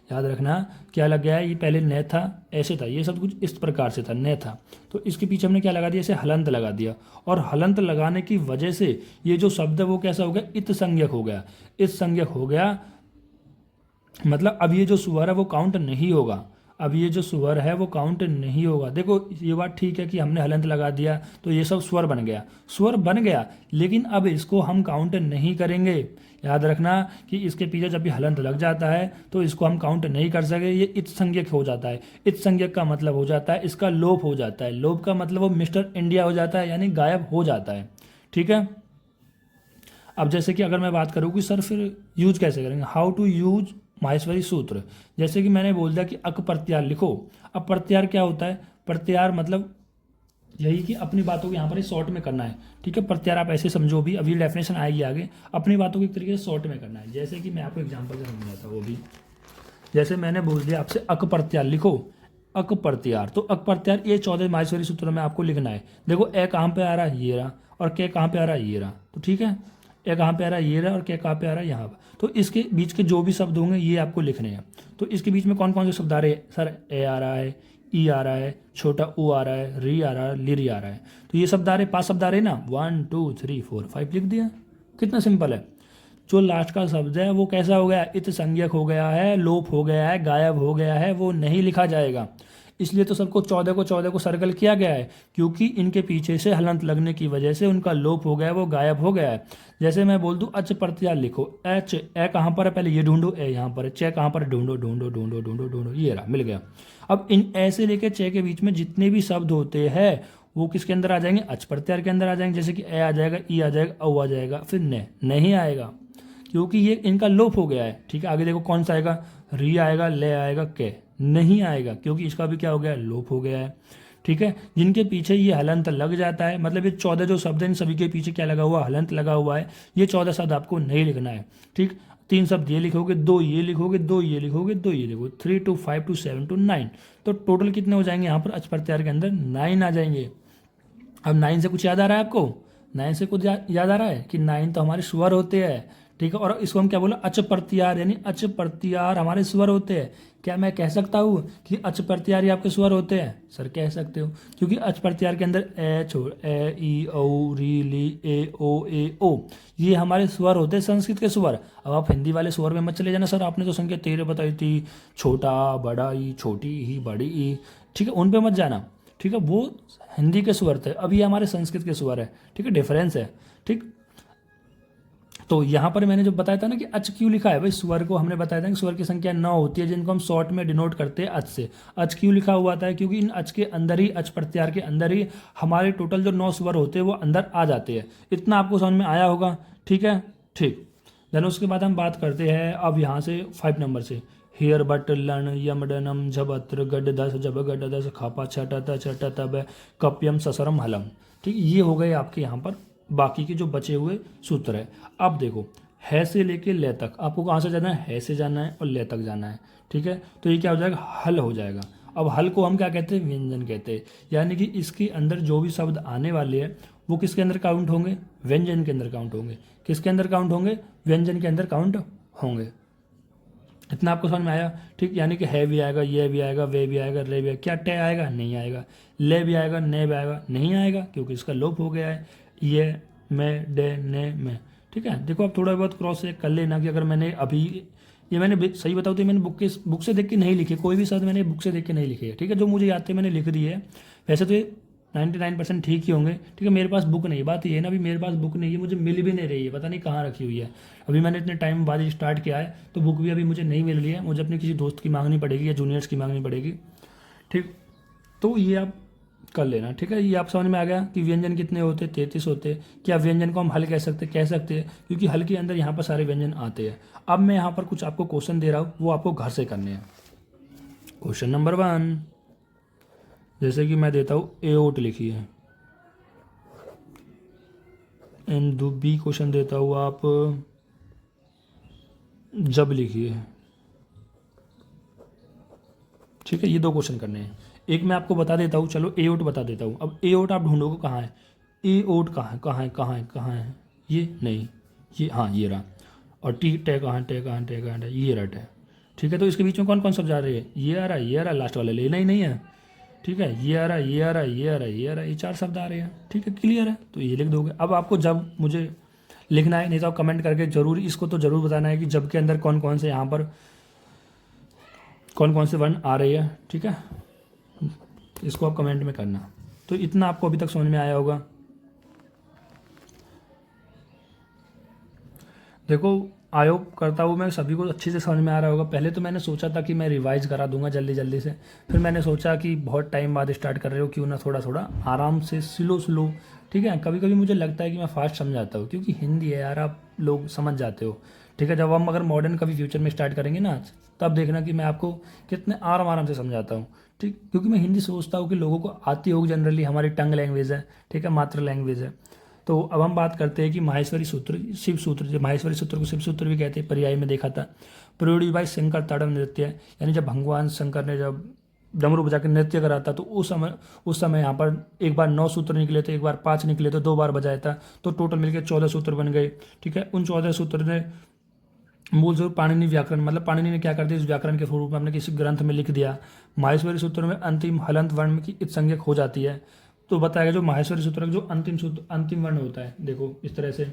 याद रखना क्या लग गया है, ये पहले न था, ऐसे था, ये सब कुछ इस प्रकार से था, न था, तो इसके पीछे हमने क्या लगा दिया, इसे हलंत लगा दिया, और हलंत लगाने की वजह से ये जो शब्द है वो कैसा हो गया, इत संज्ञक हो गया। इत संज्ञक हो गया मतलब अब ये जो स्वर है वो काउंट नहीं होगा, अब ये जो स्वर है वो काउंट नहीं होगा। देखो ये बात ठीक है कि हमने हलंत लगा दिया तो ये सब स्वर बन गया, स्वर बन गया, लेकिन अब इसको हम काउंट नहीं करेंगे। याद रखना कि इसके पीछे जब भी हलंत लग जाता है तो इसको हम काउंट नहीं कर सके, ये इत संज्ञक हो जाता है। इत संज्ञक का मतलब हो जाता है इसका लोप हो जाता है, लोप का मतलब वो मिस्टर इंडिया हो जाता है, यानी गायब हो जाता है, ठीक है। अब जैसे कि अगर मैं बात करूँ कि सर फिर यूज कैसे करेंगे, हाउ टू यूज माहेश्वरी सूत्र, जैसे कि मैंने बोल दिया कि अक प्रत्यार लिखो। अब प्रत्यार क्या होता है, प्रत्यार मतलब यही कि अपनी बातों को यहाँ पर शॉर्ट में करना है, ठीक है। प्रत्यार आप ऐसे समझो भी, अभी डेफिनेशन आएगी आगे, अपनी बातों को एक तरीके से शॉर्ट में करना है। जैसे कि मैं आपको एग्जाम्पल से समझाता हूँ, वो भी जैसे मैंने बोल दिया आपसे अक प्रत्यार लिखो, अक प्रत्यार, तो अक प्रत्यार ये 14 माहेश्वरी सूत्रों में आपको लिखना है। देखो ए कहाँ पे आ रहा है, ये रहा, और के कहाँ पे आ रहा है, ये रहा, तो ठीक है। ए कहाँ पे आ रहा है, ये रहा, और के कहाँ पे आ रहा है, यहाँ पर। तो इसके बीच के जो भी शब्द होंगे ये आपको लिखने हैं। तो इसके बीच में कौन कौन से शब्द आ रहे हैं, सर ए आ रहा है, ई आ रहा है, छोटा ऊ आ रहा है, री आ रहा है, लिरी आ रहा है, तो ये शब्द आ रहे, 5 शब्द आ रहे ना, 1 2 3 4 5 लिख दिया, कितना सिंपल है। जो लास्ट का शब्द है वो कैसा हो गया, इत संज्ञक हो गया है, लोप हो गया है, गायब हो गया है, वो नहीं लिखा जाएगा। इसलिए तो सबको 14 को सर्कल किया गया है, क्योंकि इनके पीछे से हलंत लगने की वजह से उनका लोप हो गया है, वो गायब हो गया है। जैसे मैं बोल दूं अच प्रत्यय लिखो, एच ए कहाँ पर है, पहले ये ढूंढो, ए यहाँ पर है, चे कहाँ पर है, ढूंढो ढूंढो ढूंढो ढूंढो ढूंढो, ये रहा, मिल गया। अब इन ऐसे लेके चे के बीच में जितने भी शब्द होते हैं वो किसके अंदर आ जाएंगे, अच प्रत्यय के अंदर आ जाएंगे। जैसे कि ए आ जाएगा, ई आ जाएगा, औ आ जाएगा, फिर ने नहीं आएगा, क्योंकि ये इनका लोप हो गया है। ठीक है, आगे देखो कौन सा आएगा, री आएगा, ले आएगा, के नहीं आएगा, क्योंकि इसका भी क्या हो गया है, लोप हो गया है। ठीक है, जिनके पीछे ये हलंत लग जाता है, मतलब ये 14 जो शब्द हैं इन सभी के पीछे क्या लगा हुआ, हलंत लगा हुआ है। ये 14 शब्द आपको नहीं लिखना है। ठीक, 3 शब्द ये लिखोगे, 2 ये लिखोगे, 2 ये लिखोगे, 2 ये लिखोगे, 3 to 5 to 7 to 9, तो टोटल कितने हो जाएंगे यहाँ पर अच प्रत्याहार के अंदर, 9 आ जाएंगे। अब 9 से कुछ याद आ रहा है आपको, 9 से कुछ याद आ रहा है कि 9 तो हमारे स्वर होते हैं। ठीक है, और इसको हम क्या बोला, अच प्रत्याहार, यानी अच प्रत्याहार हमारे स्वर होते हैं। क्या मैं कह सकता हूँ कि अच प्रत्याहार ही आपके स्वर होते हैं? सर कह सकते हो, क्योंकि अच प्रत्याहार के अंदर ए ई औ री ली ए ओ ये हमारे स्वर होते हैं, संस्कृत के स्वर। अब आप हिंदी वाले स्वर में मत चले जाना, सर आपने जो संख्या 13 बताई थी, छोटा बड़ा ई, छोटी ही बड़ी ई, ठीक है, उन पे मत जाना। ठीक है, वो हिंदी के स्वर थे, अब ये हमारे संस्कृत के स्वर है। ठीक है, डिफरेंस है। ठीक, तो यहाँ पर मैंने जो बताया था ना कि अच क्यों लिखा है, भाई स्वर को हमने बताया था कि स्वर की संख्या 9 होती है, जिनको हम शॉर्ट में डिनोट करते हैं अच से। अच क्यों लिखा हुआ था, क्योंकि इन अच के अंदर ही, अच प्रत्याहार के अंदर ही हमारे टोटल जो 9 स्वर होते हैं वो अंदर आ जाते हैं। इतना आपको समझ में आया होगा। ठीक है, ठीक, देन उसके बाद हम बात करते हैं अब यहाँ से 5 नंबर से, हियर बट लन यम डनम झबत्र गड दस जब गड दस खापा छट छट तब कप्यम ससरम हलम। ठीक, ये हो गए आपके यहाँ पर बाकी के जो बचे हुए सूत्र है। अब देखो, है से लेके ले तक आपको कहाँ से जाना है से जाना है और ले तक जाना है। ठीक है, तो ये क्या हो जाएगा, हल हो जाएगा। अब हल को हम क्या कहते हैं, व्यंजन कहते हैं, यानी कि इसके अंदर जो भी शब्द आने वाले हैं वो किसके अंदर काउंट होंगे, व्यंजन के अंदर काउंट होंगे। किसके अंदर काउंट होंगे, व्यंजन के अंदर काउंट होंगे। इतना आपको समझ में आया। ठीक, यानी कि है भी आएगा, ये भी आएगा, वे भी आएगा, रे भी आएगा, क्या टे आएगा, नहीं आएगा, ले भी आएगा, ने भी आएगा, नहीं आएगा, क्योंकि इसका लोप हो गया है, ये मैं डे ने में। ठीक है, देखो आप थोड़ा बहुत क्रॉस चेक कर लेना कि अगर मैंने अभी ये मैंने सही बताऊँ तो मैंने बुक से देख के नहीं लिखे, कोई भी शब्द मैंने बुक से देख के नहीं लिखे है। ठीक है, जो मुझे याद थे मैंने लिख दिए है। वैसे तो ये 99% ठीक ही होंगे। ठीक है, मेरे पास बुक नहीं, बात ये है ना, अभी मेरे पास बुक नहीं है, मुझे मिल भी नहीं रही है, पता नहीं कहाँ रखी हुई है। अभी मैंने इतने टाइम बाद ही स्टार्ट किया है, तो बुक भी अभी मुझे नहीं मिल रही है, मुझे अपने किसी दोस्त की मांगनी पड़ेगी या जूनियर्स की मांगनी पड़ेगी। ठीक, तो ये आप कर लेना। ठीक है, ये आप समझ में आ गया कि व्यंजन कितने होते, 33 होते। क्या व्यंजन को हम हल कह सकते हैं, क्योंकि हल के अंदर यहाँ पर सारे व्यंजन आते हैं। अब मैं यहाँ पर कुछ आपको क्वेश्चन दे रहा हूँ, वो आपको घर से करने हैं। क्वेश्चन नंबर 1, जैसे कि मैं देता हूँ एओट लिखी है, एंड बी क्वेश्चन देता हूँ आप जब लिखिए। ठीक है, ये 2 क्वेश्चन करने हैं। एक मैं आपको बता देता हूँ, चलो ए ओट बता देता हूँ। अब ए ओट आप ढूंढोगे कहाँ है, ए ओट कहाँ है, कहाँ है, कहाँ है, कहाँ है, ये नहीं, ये हाँ ये रहा। और टी टे कहाँ, टे कहाँ, टे कहाँ, ये रहा टे। ठीक है, तो इसके बीच में कौन कौन सब जा रही है, ये आ रहा है, ये आ रहा है, लास्ट वाला लेना ही नहीं है। ठीक है, ये आ रहा है, ये आ रहा है, ये आ रहा है, ये आ रहा है, ये 4 शब्द आ रहे हैं। ठीक है, क्लियर है, तो ये लिख दोगे। अब आपको जब मुझे लिखना है, नहीं तो आप कमेंट करके जरूर इसको तो जरूर बताना है कि जब के अंदर कौन कौन से यहाँ पर कौन कौन से वर्ण आ रहे हैं। ठीक है, इसको आप कमेंट में करना। तो इतना आपको अभी तक समझ में आया होगा। देखो, आयोग करता हूँ मैं, सभी को अच्छे से समझ में आ रहा होगा। पहले तो मैंने सोचा था कि मैं रिवाइज करा दूंगा जल्दी जल्दी से, फिर मैंने सोचा कि बहुत टाइम बाद स्टार्ट कर रहे हो, क्यों ना थोड़ा थोड़ा आराम से स्लो। ठीक है, कभी कभी मुझे लगता है कि मैं फास्ट समझाता हूँ, क्योंकि हिंदी है यार, आप लोग समझ जाते हो। ठीक है, जब हम अगर मॉडर्न कभी फ्यूचर में स्टार्ट करेंगे ना, तब देखना कि मैं आपको कितने आराम से समझाता हूँ। ठीक, क्योंकि मैं हिंदी सोचता हूँ कि लोगों को आती होगी, जनरली हमारी टंग लैंग्वेज है। ठीक है, मातृ लैंग्वेज है। तो अब हम बात करते हैं कि माहेश्वरी सूत्र, शिव सूत्र, जो माहेश्वरी सूत्र को शिव सूत्र भी कहते हैं, पर्याय में देखा था। प्रयोडी बाई शंकर ताड़व नृत्य, यानी जब भगवान शंकर ने जब डमरू बजा के नृत्य करा था, तो उस समय यहाँ पर एक बार 9 सूत्र निकले थे, एक बार 5 निकले थे, 2 बार बजाया था, तो टोटल मिलकर 14 सूत्र बन गए। ठीक है, उन 14 सूत्र ने मूल स्वरूप पाणिनि व्याकरण, मतलब पाणिनि ने क्या कर दिया, इस व्याकरण के स्वरूप में अपने किसी ग्रंथ में लिख दिया। माहेश्वरी सूत्र में अंतिम हलंत वर्ण की इत संज्ञक हो जाती है। तो बताया जो माहेश्वरी सूत्र का जो अंतिम वर्ण होता है, देखो इस तरह से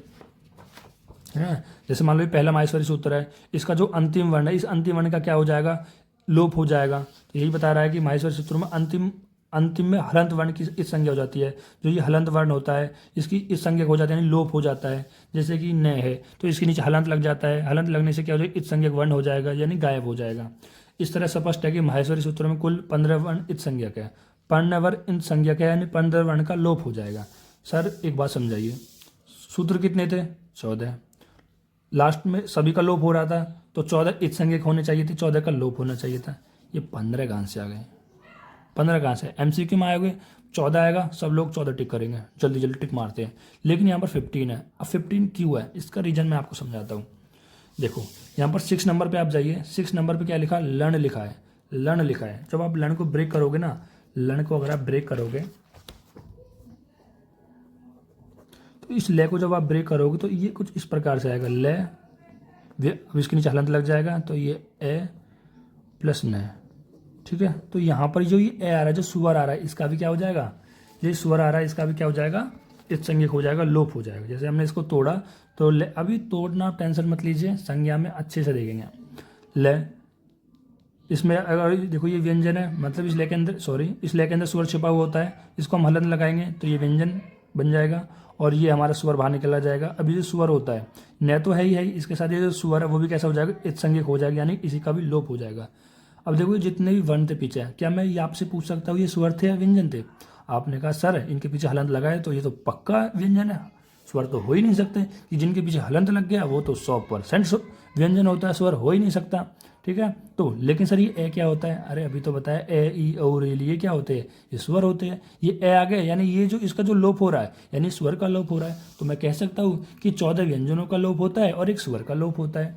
है ना। जैसे मान लो ये पहला माहेश्वरी सूत्र है, इसका जो अंतिम वर्ण है, इस अंतिम वर्ण का क्या हो जाएगा, लोप हो जाएगा। तो यही बता रहा है कि माहेश्वरी सूत्र में अंतिम में हलंत वर्ण की इस संज्ञा हो जाती है। जो ये हलंत वर्ण होता है इसकी इस संज्ञा हो जाता है, यानी लोप हो जाता है। जैसे कि न है तो इसके नीचे हलंत लग जाता है, हलंत लगने से क्या हो जाएगा, इस संज्ञक वर्ण हो जाएगा, यानी गायब हो जाएगा। इस तरह स्पष्ट है कि माहेश्वरी सूत्र में कुल 15 वर्ण इत संज्ञक है, 15 वर्ण इन संज्ञक है, यानी 15 वर्ण का लोप हो जाएगा। सर एक बात समझाइए, सूत्र कितने थे, 14, लास्ट में सभी का लोप हो रहा था तो 14 इत संज्ञक होने चाहिए थे, 14 का लोप होना चाहिए था। ये 15 कहाँ से आ गए, 15 कहाँ से, MCQ में आएंगे 14 आएगा, सब लोग 14 टिक करेंगे, जल्दी जल्दी टिक मारते हैं। लेकिन यहाँ पर 15 है। अब 15 क्यों है, इसका रीजन मैं आपको समझाता हूँ। देखो यहाँ पर 6 नंबर पे आप जाइए, 6 नंबर पे क्या लिखा, लर्ण लिखा है, लर्ण लिखा है। जब आप लर्ण को ब्रेक करोगे ना, लर्ण को अगर आप ब्रेक करोगे तो इस ले को जब आप ब्रेक करोगे तो ये कुछ इस प्रकार से आएगा, ले, अब इसके नीचे हलंत लग जाएगा तो ये ए प्लस न, ठीक है। तो यहाँ पर जो ये ए आ रहा है, जो स्वर आ रहा है, इसका भी क्या हो जाएगा, ये स्वर आ रहा है इसका भी क्या हो जाएगा, इस संज्ञक हो जाएगा, लोप हो जाएगा। जैसे हमने इसको तोड़ा तो ले, अभी तोड़ना टेंशन मत लीजिए, संज्ञा में अच्छे से देखेंगे। ले, इसमें अगर देखो ये व्यंजन है, मतलब इस ले के अंदर, सॉरी, इस ले के अंदर स्वर छिपा हुआ होता है, इसको हम हलंत लगाएंगे तो ये व्यंजन बन जाएगा और ये हमारा स्वर बाहर निकला जाएगा। अभी जो स्वर होता है न तो है ही, इसके साथ ये जो स्वर है वो भी कैसा हो जाएगा, इत संज्ञक हो जाएगा, यानी इसी का भी लोप हो जाएगा। अब देखो जितने भी वर्ण थे पीछे, क्या मैं ये आपसे पूछ सकता हूँ ये स्वर थे या व्यंजन थे? आपने कहा सर इनके पीछे हलंत लगाए तो ये तो पक्का व्यंजन है, स्वर तो हो ही नहीं सकते, कि जिनके पीछे हलंत लग गया वो तो 100% व्यंजन होता है, स्वर हो ही नहीं सकता, ठीक है। तो लेकिन सर ये ए क्या होता है, अरे अभी तो बताया ए ई और ये क्या होते हैं, ये स्वर होते हैं। ये ए आ गए, यानी ये जो इसका जो लोप हो रहा है, यानी स्वर का लोप हो रहा है। तो मैं कह सकता हूँ कि 14 व्यंजनों का लोप होता है और एक स्वर का लोप होता है।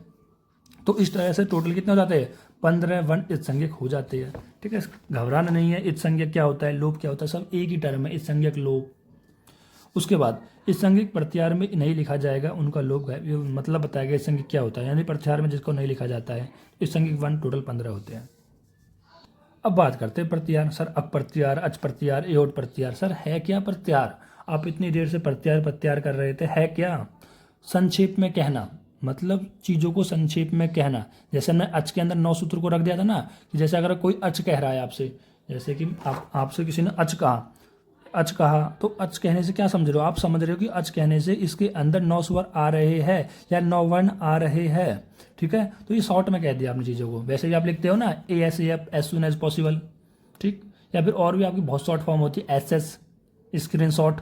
तो इस तरह से टोटल कितने हो जाते हैं, 15 वर्ण इत संज्ञक हो जाते हैं, ठीक है। घबराना नहीं है, इत संज्ञक क्या होता है, लोप क्या होता है, सब एक ही टर्म है, इत संज्ञक लोप। उसके बाद इस संज्ञक प्रत्याहार में नहीं लिखा जाएगा, उनका लोप है, ये मतलब बताया गया इस संज्ञक क्या होता है, यानी प्रत्याहार में जिसको नहीं लिखा जाता है। इस संज्ञक वर्ण टोटल 15 होते हैं। अब बात करते हैं प्रत्याहार। सर अप प्रत्याहार, अच प्रत्याहार, एओट प्रत्याहार, सर है क्या प्रत्याहार? आप इतनी देर से प्रत्याहार कर रहे थे, है क्या? संक्षेप में कहना, मतलब चीज़ों को संक्षेप में कहना। जैसे मैं अच के अंदर 9 सूत्र को रख दिया था ना, कि जैसे अगर कोई अच कह रहा है आपसे, जैसे कि आपसे किसी ने अच कहा तो अच कहने से क्या समझ रहे हो, आप समझ रहे हो कि अच कहने से इसके अंदर 9 स्वर आ रहे हैं या 9 वर्ण आ रहे हैं, ठीक है। तो ये शॉर्ट में कह दिया आपने चीज़ों को। वैसे भी आप लिखते हो ना ASAP, as soon as possible, ठीक, या फिर और भी आपकी बहुत शॉर्ट फॉर्म होती है SS, स्क्रीन शॉट,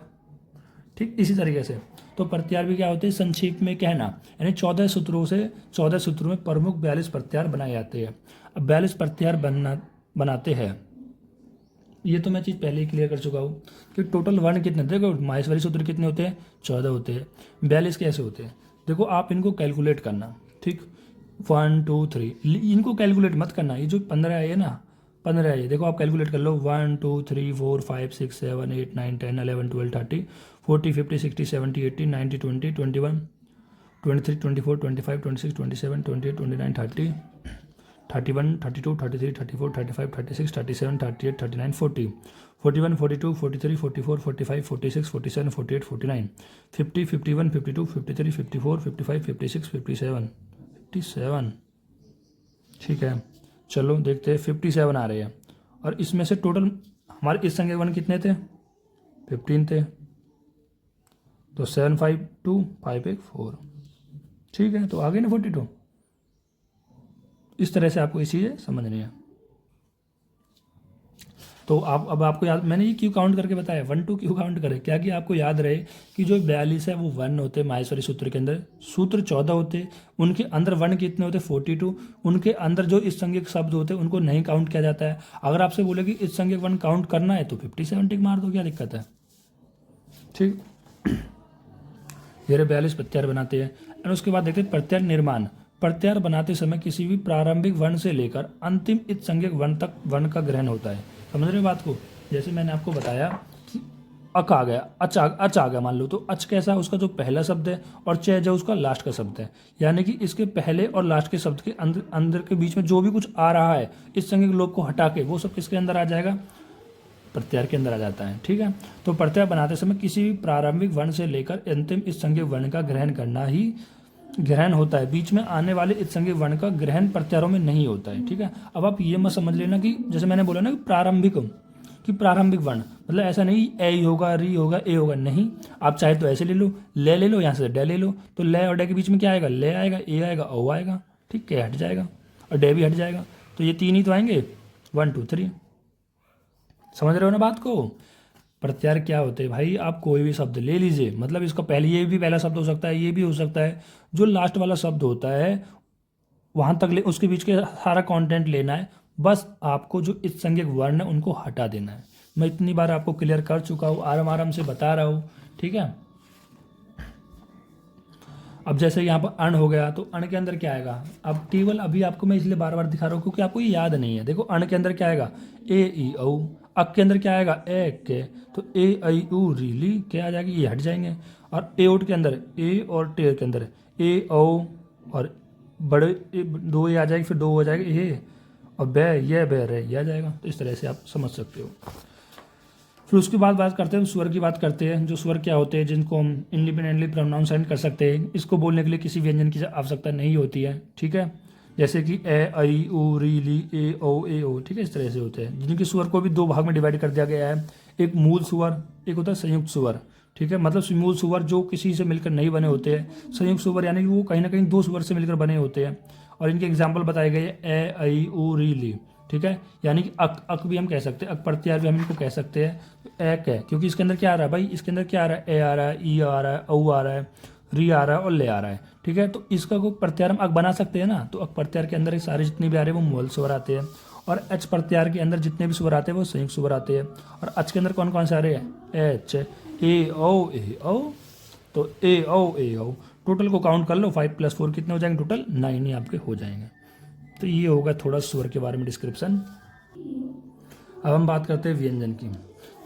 ठीक, इसी तरीके से। तो प्रत्याहार भी क्या होते हैं, संक्षेप में कहना, यानी 14 सूत्रों में प्रमुख 42 प्रत्याहार बनाए जाते हैं। अब 42 प्रत्याहार बनाते हैं, ये तो मैं चीज़ पहले ही क्लियर कर चुका हूँ कि टोटल वर्ण कितने, देखो माहेश्वरी सूत्र कितने होते हैं, 14 होते हैं। 42 कैसे होते हैं, देखो आप इनको कैलकुलेट करना, ठीक, 1 2 3, इनको कैलकुलेट मत करना, ये जो 15 है ना, 15 है, देखो आप कैलकुलेट कर लो, 1 2 3 4 5 6 7 8 9 10 11 12 13 14 15 16 17 18 19 20 21 23 24 25 26 27 28 29 30 31 32 33 34 35 36 37 38 39 40 41 42 43 44 45 46 47 48 49 50 51 52 53 54 55 56 57 57, ठीक है। चलो देखते हैं, 57 आ रहे हैं और इसमें से टोटल हमारे इस संज्ञक वर्ण कितने थे, 15 थे, तो 7 5 2 5 1 4, ठीक है। तो आगे ना 42। इस तरह से आपको ये चीज़ें समझनी है। तो अब आपको याद, मैंने ये क्यों काउंट करके बताया, 1 2 क्यों काउंट करें, क्या कि आपको याद रहे कि जो 42 है वो वर्ण होते हैं माहेश्वरी सूत्र के अंदर, सूत्र 14 होते, उनके अंदर वर्ण कितने होते, 42, उनके अंदर जो इस संज्ञक शब्द होते हैं उनको नहीं काउंट किया जाता है। अगर आपसे बोले कि इस संज्ञक वर्ण काउंट करना है तो 57 टिक मार दो, क्या दिक्कत है, ठीक। ये 42 प्रत्याहार बनाते हैं। और उसके बाद देखते हैं प्रत्याहार निर्माण। प्रत्याहार बनाते समय किसी भी प्रारंभिक वर्ण से लेकर अंतिम इत संज्ञक वर्ण तक वर्ण का ग्रहण होता है। समझ रहे बात को? जैसे मैंने आपको बताया कि अक आ गया, अच आ गया, मान लो, तो अच कैसा है, उसका जो पहला शब्द है, और च जो उसका लास्ट का शब्द है, यानी कि इसके पहले और लास्ट के शब्द के अंदर के बीच में जो भी कुछ आ रहा है इस संज्ञक लोप को हटा के वो सब किसके अंदर आ जाएगा, प्रत्याहार के अंदर आ जाता है, ठीक है। तो प्रत्याहार बनाते समय किसी भी प्रारंभिक वर्ण से लेकर अंतिम इस संज्ञक वर्ण का ग्रहण करना ही ग्रहण होता है, बीच में आने वाले इत्संगी वर्ण का ग्रहण प्रत्यारों में नहीं होता है। ठीक है, अब आप ये मत समझ लेना कि जैसे मैंने बोला ना कि प्रारंभिक वर्ण, मतलब ऐसा नहीं ए होगा, री होगा, ए होगा, नहीं। आप चाहे तो ऐसे ले लो, ले लो, यहाँ से डे ले लो, तो ले और डे के बीच में क्या आएगा, ले आएगा, ए आएगा, ओ आएगा, ठीक, के हट जाएगा और डे भी हट जाएगा, तो ये 3 ही तो आएंगे, 1 2 3। समझ रहे हो ना बात को। प्रत्यार क्या होते हैं भाई, आप कोई भी शब्द ले लीजिए, मतलब इसका पहले ये भी पहला शब्द हो सकता है, ये भी हो सकता है, जो लास्ट वाला शब्द होता है वहां तक ले, उसके बीच के सारा कंटेंट लेना है, बस आपको जो इत्संज्ञक वर्ण है उनको हटा देना है। मैं इतनी बार आपको क्लियर कर चुका हूँ, आराम आराम से बता रहा हूँ, ठीक है। अब जैसे यहाँ पर अण हो गया, तो अण के अंदर क्या आएगा, अब केवल अभी आपको मैं इसलिए बार बार दिखा रहा हूँ क्योंकि आपको ये याद नहीं है। देखो अण के अंदर क्या आएगा, ए ई औ, अक के अंदर क्या आएगा, ए के, तो ए आई उ रीली क्या आ जाएगी, ये हट जाएंगे। और ए ओट के अंदर ए और टेर के अंदर ए औ और बड़े दो ये आ जाएगी, फिर दो हो जाएगा ये, और बे ये बे रे ये आ जाएगा। तो इस तरह से आप समझ सकते हो। फिर उसके बाद बात करते हैं स्वर की, बात करते हैं जो स्वर क्या होते हैं जिनको हम इंडिपेंडेंटली प्रोनाउंसाइड कर सकते हैं। इसको बोलने के लिए किसी व्यंजन की आवश्यकता नहीं होती है, ठीक है। जैसे कि ए आई उ री ली ए ओ, ठीक है, इस तरह से होते हैं, जिनके स्वर को भी 2 भाग में डिवाइड कर दिया गया है। एक मूल स्वर, एक होता है संयुक्त स्वर, ठीक है। मतलब मूल स्वर जो किसी से मिलकर नहीं बने होते हैं, संयुक्त स्वर यानी कि वो कहीं ना कहीं 2 स्वर से मिलकर बने होते हैं। और इनके एग्जाम्पल बताए गए ए आई उ री ली, ठीक है। यानी कि अक भी हम कह सकते हैं, अक प्रत्यार भी हम इनको कह सकते हैं। तो एक है क्योंकि इसके अंदर क्या आ रहा है भाई, इसके अंदर क्या आ रहा है, ए आ रहा है, ई आ रहा है, औ आ रहा है, री आ रहा है और ले आ रहा है, ठीक है। तो इसका कोई प्रत्यार हम अक बना सकते हैं ना। तो अक प्रत्यार के अंदर सारे जितने भी आ रहे हैं वो मूल स्वर आते हैं, और एच प्रत्यार के अंदर जितने भी स्वर आते हैं वो संयुक्त स्वर आते हैं। और अच के अंदर कौन कौन से आ रहे हैं, एच, ए ओ, तो ए ओ टोटल को काउंट कर लो, 5 + 4 कितने हो जाएंगे, टोटल 9 ही आपके हो जाएंगे। तो ये होगा थोड़ा स्वर के बारे में डिस्क्रिप्शन। अब हम बात करते हैं व्यंजन की।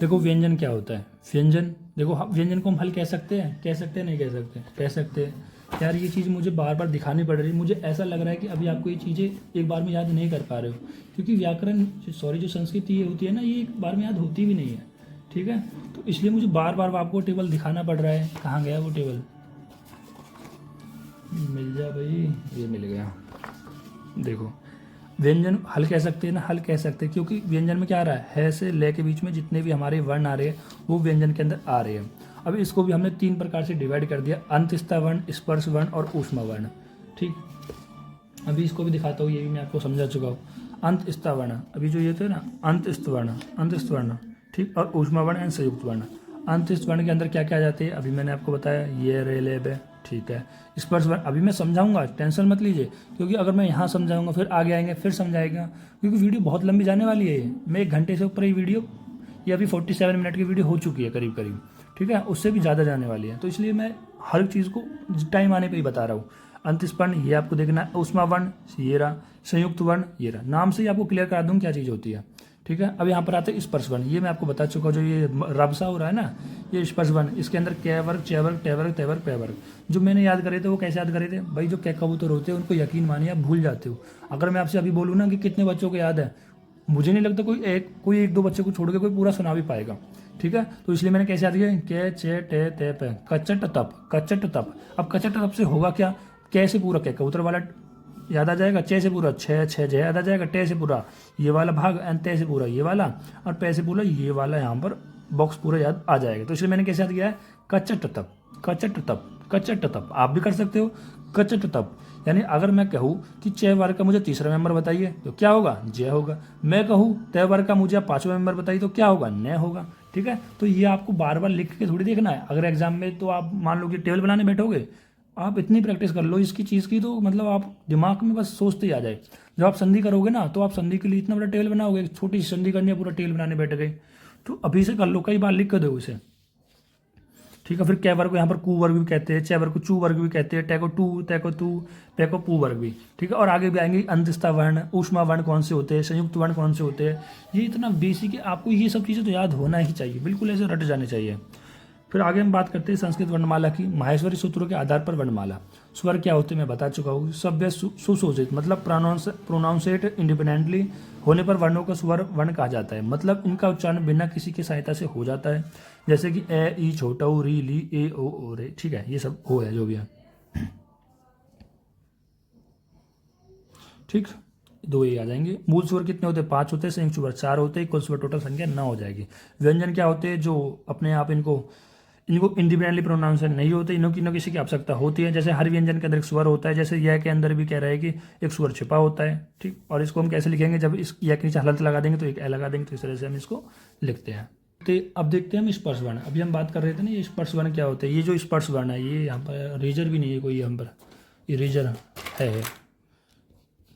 देखो व्यंजन क्या होता है, व्यंजन देखो व्यंजन को हम हल कह सकते हैं, नहीं कह सकते, कह सकते हैं। यार ये चीज़ मुझे बार बार दिखानी पड़ रही है, मुझे ऐसा लग रहा है कि अभी आपको ये चीज़ें एक बार में याद नहीं कर पा रहे हो, क्योंकि व्याकरण जो संस्कृति ये होती है ना, ये एक बार में याद होती भी नहीं है, ठीक है। तो इसलिए मुझे बार बार आपको टेबल दिखाना पड़ रहा है। कहाँ गया वो टेबल, मिल जा भाई, ये मिल गया। देखो व्यंजन हल कह सकते हैं ना, हल कह सकते हैं क्योंकि व्यंजन में क्या आ रहा है से ले के बीच में जितने भी हमारे वर्ण आ रहे हैं वो व्यंजन के अंदर आ रहे हैं। अब इसको भी हमने 3 प्रकार से डिवाइड कर दिया, अंतस्थ वर्ण, स्पर्श वर्ण और ऊष्मा वर्ण, ठीक। अभी इसको भी दिखाता हूँ, ये भी मैं आपको समझा चुका हूँ। अंतस्थ वर्ण, अभी जो ये थे ना अंतस्थ वर्ण, ठीक, और ऊष्मा वर्ण एंड संयुक्त वर्ण। अंतस्थ वर्ण के अंदर क्या क्या आ जाते हैं, अभी मैंने आपको बताया, ये रे ले बे, ठीक है। स्पर्श वर्ण अभी मैं समझाऊंगा, टेंशन मत लीजिए, क्योंकि अगर मैं यहाँ समझाऊंगा फिर आगे आएंगे फिर समझाएगा, क्योंकि वीडियो बहुत लंबी जाने वाली है। मैं 1 घंटे से ऊपर ये वीडियो, ये अभी 47 मिनट की वीडियो हो चुकी है करीब करीब, ठीक है, उससे भी ज़्यादा जाने वाली है। तो इसलिए मैं हर चीज़ को टाइम आने पर ही बता रहा हूँ। अंतस्थ वर्ण ये आपको देखना है, ऊष्मा वर्ण ये रहा, संयुक्त वर्ण ये रहा, नाम से ही आपको क्लियर करा दूँ क्या चीज़ होती है, ठीक है। अब यहाँ पर आते हैं स्पर्श वर्ण, ये मैं आपको बता चुका हूँ, जो ये रबसा हो रहा है ना, ये स्पर्श वर्ण, इसके अंदर कै वर्ग, चे वर्ग, टे वर्ग, ते वर्ग, पे वर्ग। जो मैंने याद करे थे वो कैसे याद करे थे भाई, जो कै कबूतर होते हैं उनको यकीन मानिए आप भूल जाते हो। अगर मैं आपसे अभी बोलूँ ना कि कितने बच्चों को याद है, मुझे नहीं लगता कोई एक दो बच्चे को छोड़ के कोई पूरा सुना भी पाएगा, ठीक है। तो इसलिए मैंने कैसे याद किया, के चे टे ते पे, कचट तप। अब कचट तप से होगा क्या, कैसे पूरा कै कबूतर वाला याद आ जाएगा, चे से पूरा छः जय याद आ जाएगा, टे से पूरा ये वाला भाग एंड ते से पूरा ये वाला, और पे से पूरा ये वाला, यहाँ पर बॉक्स पूरा याद आ जाएगा। तो इसलिए मैंने कैसे याद किया है, कचट तप। आप भी कर सकते हो, कचट तप। यानी अगर मैं कहूँ कि चे वर्ग का मुझे तीसरा मेंबर बताइए तो क्या होगा, जय होगा। मैं कहूँ ते वर्ग का मुझे 5वां मेंबर बताइए तो क्या होगा, न होगा, ठीक है। तो ये आपको बार बार लिख के थोड़ी देखना है। अगर एग्जाम में तो आप मान लो कि टेबल बनाने बैठोगे, आप इतनी प्रैक्टिस कर लो इसकी चीज़ की, तो मतलब आप दिमाग में बस सोचते ही आ जाए। जब आप संधि करोगे ना, तो आप संधि के लिए इतना बड़ा टेबल बनाओगे, छोटी सी संधि करनी है, पूरा टेबल बनाने बैठ गए। तो अभी से कर लो, कई बार लिख कर दो इसे, ठीक है। फिर कै वर्ग को यहाँ पर कू वर्ग भी कहते हैं, चे वर्ग को चू वर्ग भी कहते हैं, टे को टू, ते को तू, पे को पू वर्ग भी, ठीक है। और आगे भी आएंगे अंतस्थ वर्ण, ऊष्मा वर्ण कौन से होते हैं, संयुक्त वर्ण कौन से होते हैं। ये इतना बेसिक है, आपको ये सब चीज़ें तो याद होना ही चाहिए, बिल्कुल ऐसे रट जाने चाहिए। फिर आगे हम बात करते हैं संस्कृत वर्णमाला की। माहेश्वरी सूत्रों के आधार पर वर्णमाला। स्वर क्या होते हैं मैं बता चुका हूँ। सभ्य सुशोषित मतलब प्रोनाउंसेट इंडिपेंडेंटली होने पर वर्णों का स्वर वर्ण कहा जाता है, मतलब इनका उच्चारण बिना किसी की सहायता से हो जाता है, जैसे कि ए ई छोटा ऊ री ली ए ओ रे, ठीक है। ये सब हो है जो भी है। ठीक, 2 ये आ जाएंगे। मूल स्वर कितने होते हैं? 5 होते हैं। संयुक्त स्वर 4 होते हैं। कुल स्वर टोटल संख्या 9 हो जाएगी। व्यंजन क्या होते हैं? जो अपने आप इनको इंडिपेंडेंटली प्रोनाउंसिएशन नहीं होते, इन्हों की किसी की आवश्यकता होती है। जैसे हर व्यंजन के अंदर एक स्वर होता है, जैसे यह के अंदर भी कह रहा है कि एक स्वर छिपा होता है। ठीक, और इसको हम कैसे लिखेंगे? जब इस यह के नीचे हलंत लगा देंगे तो एक ए लगा देंगे, तो इस तरह से हम इसको लिखते हैं। तो अब देखते हैं हम स्पर्श वर्ण। अभी हम बात कर रहे थे ना, ये स्पर्श वर्ण क्या होते हैं। ये जो स्पर्श वर्ण है, ये यहाँ पर रेजर भी नहीं है कोई, यहाँ पर इरेजर है,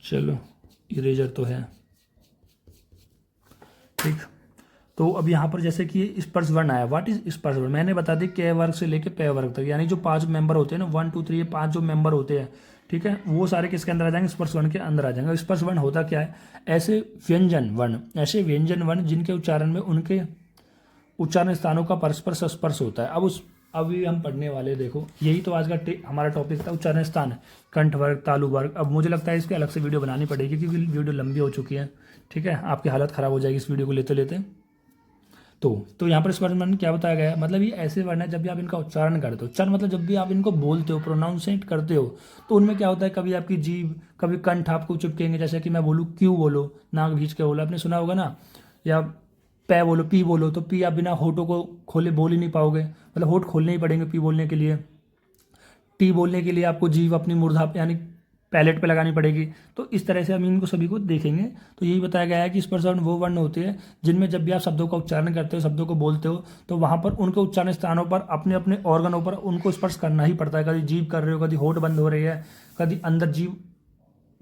चलो इरेजर तो है। ठीक, तो अब यहाँ पर जैसे कि स्पर्श वर्ण आया। व्हाट इज स्पर्श वर्ण? मैंने बता दी क वर्ग से लेके प वर्ग तक, यानी जो 5 मेंबर होते हैं ना, 1 2 3 ये 5 जो मेंबर होते हैं, ठीक है, वो सारे किसके अंदर आ जाएंगे? स्पर्श वर्ण के अंदर आ जाएंगे। स्पर्श वर्ण होता क्या है? ऐसे व्यंजन वर्ण जिनके उच्चारण में उनके उच्चारण स्थानों का परस्पर संस्पर्श होता है। अभी हम पढ़ने वाले, देखो यही तो आज का हमारा टॉपिक था, उच्चारण स्थान, कंठ वर्ग, तालु वर्ग। अब मुझे लगता है इसकी अलग से वीडियो बनानी पड़ेगी क्योंकि वीडियो लंबी हो चुकी है। ठीक है, आपकी हालत ख़राब हो जाएगी इस वीडियो को लेते लेते। तो यहाँ पर स्पर्श वर्ण क्या बताया गया है? मतलब ये ऐसे वर्ण है जब भी आप इनका उच्चारण करते हो, उच्चारण मतलब जब भी आप इनको बोलते हो, प्रोनाउंसिएट करते हो, तो उनमें क्या होता है? कभी आपकी जीभ, कभी कंठ आपको चिपकेंगे। जैसे कि मैं बोलूँ क्यों बोलो, नाक भींच के बोलो, आपने सुना होगा ना। या पै बोलो, पी बोलो, तो पी आप बिना होठों को खोले बोल ही नहीं पाओगे, मतलब होठ खोलने ही पड़ेंगे पी बोलने के लिए। टी बोलने के लिए आपको जीभ अपनी मूर्धा यानी पैलेट पे लगानी पड़ेगी। तो इस तरह से हम इनको सभी को देखेंगे। तो यही बताया गया है कि स्पर्श वर्ण वो वर्ण होते हैं जिनमें जब भी आप शब्दों का उच्चारण करते हो, शब्दों को बोलते हो, तो वहाँ पर उनके उच्चारण स्थानों पर अपने अपने ऑर्गनों पर उनको स्पर्श करना ही पड़ता है। कभी जीभ कर रहे हो, कभी होठ बंद हो रही है, कभी अंदर जीभ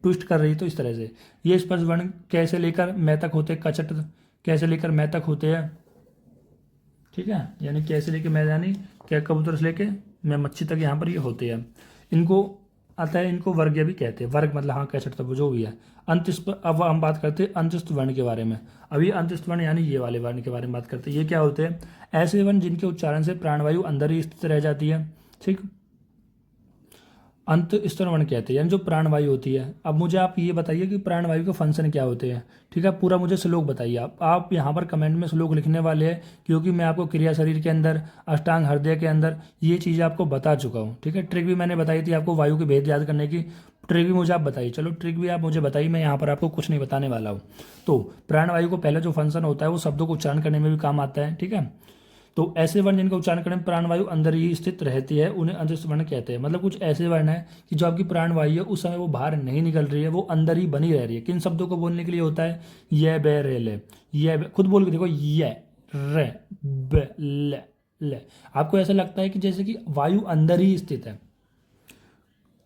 ट्विस्ट कर रही है। तो इस तरह से ये स्पर्श वर्ण कैसे लेकर मैं तक होते हैं, कचट कैसे लेकर मैं तक होते हैं। ठीक है, यानी कैसे लेके मैं, यानी क्या कबूतर से लेके मैं मच्छी तक यहाँ पर ये होते हैं। इनको आता है, इनको वर्गीय भी कहते हैं। वर्ग मतलब हाँ कैसे तब जो भी है। अब हम बात करते हैं अंतस्थ वर्ण के बारे में। अभी अंतस्थ वर्ण यानी ये वाले वर्ण के बारे में बात करते हैं। ये क्या होते हैं? ऐसे वर्ण जिनके उच्चारण से प्राणवायु अंदर ही स्थित रह जाती है। ठीक, अंत स्तर वर्ण कहते हैं, यानी जो प्राणवायु होती है। अब मुझे आप ये बताइए कि प्राणवायु के फंक्शन क्या होते हैं। ठीक है, पूरा मुझे श्लोक बताइए। आप यहाँ पर कमेंट में श्लोक लिखने वाले हैं, क्योंकि मैं आपको क्रिया शरीर के अंदर, अष्टांग हृदय के अंदर ये चीज़ें आपको बता चुका हूँ। ठीक है, ट्रिक भी मैंने बताई थी आपको, वायु के भेद याद करने की ट्रिक भी मुझे आप बताइए। चलो ट्रिक भी आप मुझे बताइए, मैं यहाँ पर आपको कुछ नहीं बताने वाला हूँ। तो प्राणवायु को पहले जो फंक्शन होता है वो शब्दों को उच्चारण करने में भी काम आता है। ठीक है, तो ऐसे वर्ण जिनका उच्चारण करने में प्राणवायु अंदर ही स्थित रहती है उन्हें अंतस्थ वर्ण कहते हैं। मतलब कुछ ऐसे वर्ण है कि जो आपकी प्राणवायु है उस समय वो बाहर नहीं निकल रही है, वो अंदर ही बनी रह रही है। किन शब्दों को बोलने के लिए होता है? ये बे रे ले, ये खुद बोल के देखो, ये रे बे ले। आपको ऐसा लगता है कि जैसे कि वायु अंदर ही स्थित है,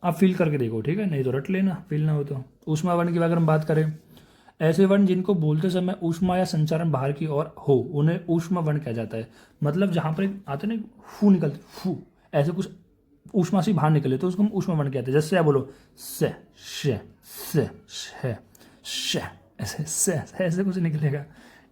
आप फील करके देखो। ठीक है, नहीं तो रट लेना, फील ना हो तो। ऊष्मा वर्ण की अगर हम बात करें, ऐसे वर्ण जिनको बोलते समय ऊष्मा या संचारण बाहर की ओर हो उन्हें ऊष्मा वर्ण कहा जाता है। मतलब जहाँ पर आते ना फू निकलते, फू ऐसे कुछ ऊष्मा से बाहर निकले तो उसको हम ऊष्मा वर्ण कहते हैं। जैसे आप बोलो से शे से शे शे, ऐसे ऐसे कुछ निकलेगा।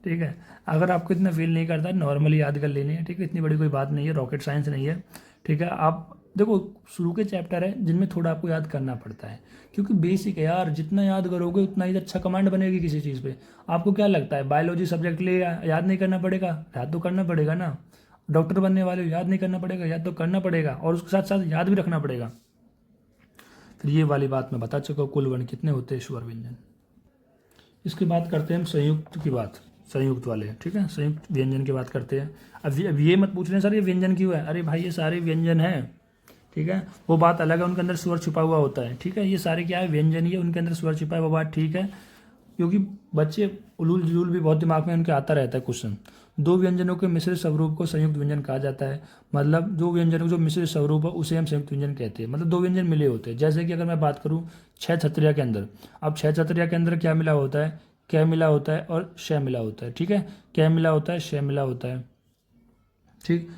ठीक है, अगर आपको इतना फील नहीं करता, नॉर्मली याद कर लेनी है। ठीक है, इतनी बड़ी कोई बात नहीं है, रॉकेट साइंस नहीं है। ठीक है, आप देखो शुरू के चैप्टर है जिनमें थोड़ा आपको याद करना पड़ता है, क्योंकि बेसिक है यार, जितना याद करोगे उतना ही अच्छा कमांड बनेगी किसी चीज़ पे। आपको क्या लगता है बायोलॉजी सब्जेक्ट लिए याद नहीं करना पड़ेगा? याद तो करना पड़ेगा ना। डॉक्टर बनने वाले याद नहीं करना पड़ेगा? याद तो करना पड़ेगा, और उसके साथ साथ याद भी रखना पड़ेगा। फिर ये वाली बात मैं बता चुका हूँ, कुल वर्ण कितने होते हैं, स्वर व्यंजन। इसके बाद करते हैं हम संयुक्त की बात, संयुक्त वाले। ठीक है, संयुक्त व्यंजन की बात करते हैं। अब ये मत पूछ रहे सर ये व्यंजन क्यों है? अरे भाई ये सारे व्यंजन हैं। ठीक है, वो बात अलग है, उनके अंदर स्वर छिपा हुआ होता है। ठीक है, ये सारे क्या है? व्यंजन ही है, उनके अंदर स्वर छिपा है, वो बात ठीक है। क्योंकि बच्चे उलूल जुलूल भी बहुत दिमाग में उनके आता रहता है क्वेश्चन। 2 व्यंजनों के मिश्रित स्वरूप को संयुक्त व्यंजन कहा जाता है। मतलब 2 व्यंजनों जो मिश्रित स्वरूप है उसे हम संयुक्त व्यंजन कहते हैं। मतलब 2 व्यंजन मिले होते हैं। जैसे कि अगर मैं बात करूँ 6 छत्रिया के अंदर, अब 6 छत्रिया के अंदर क्या मिला होता है? कै मिला होता है और श मिला होता है। ठीक है, कै मिला होता है, श मिला होता है। ठीक,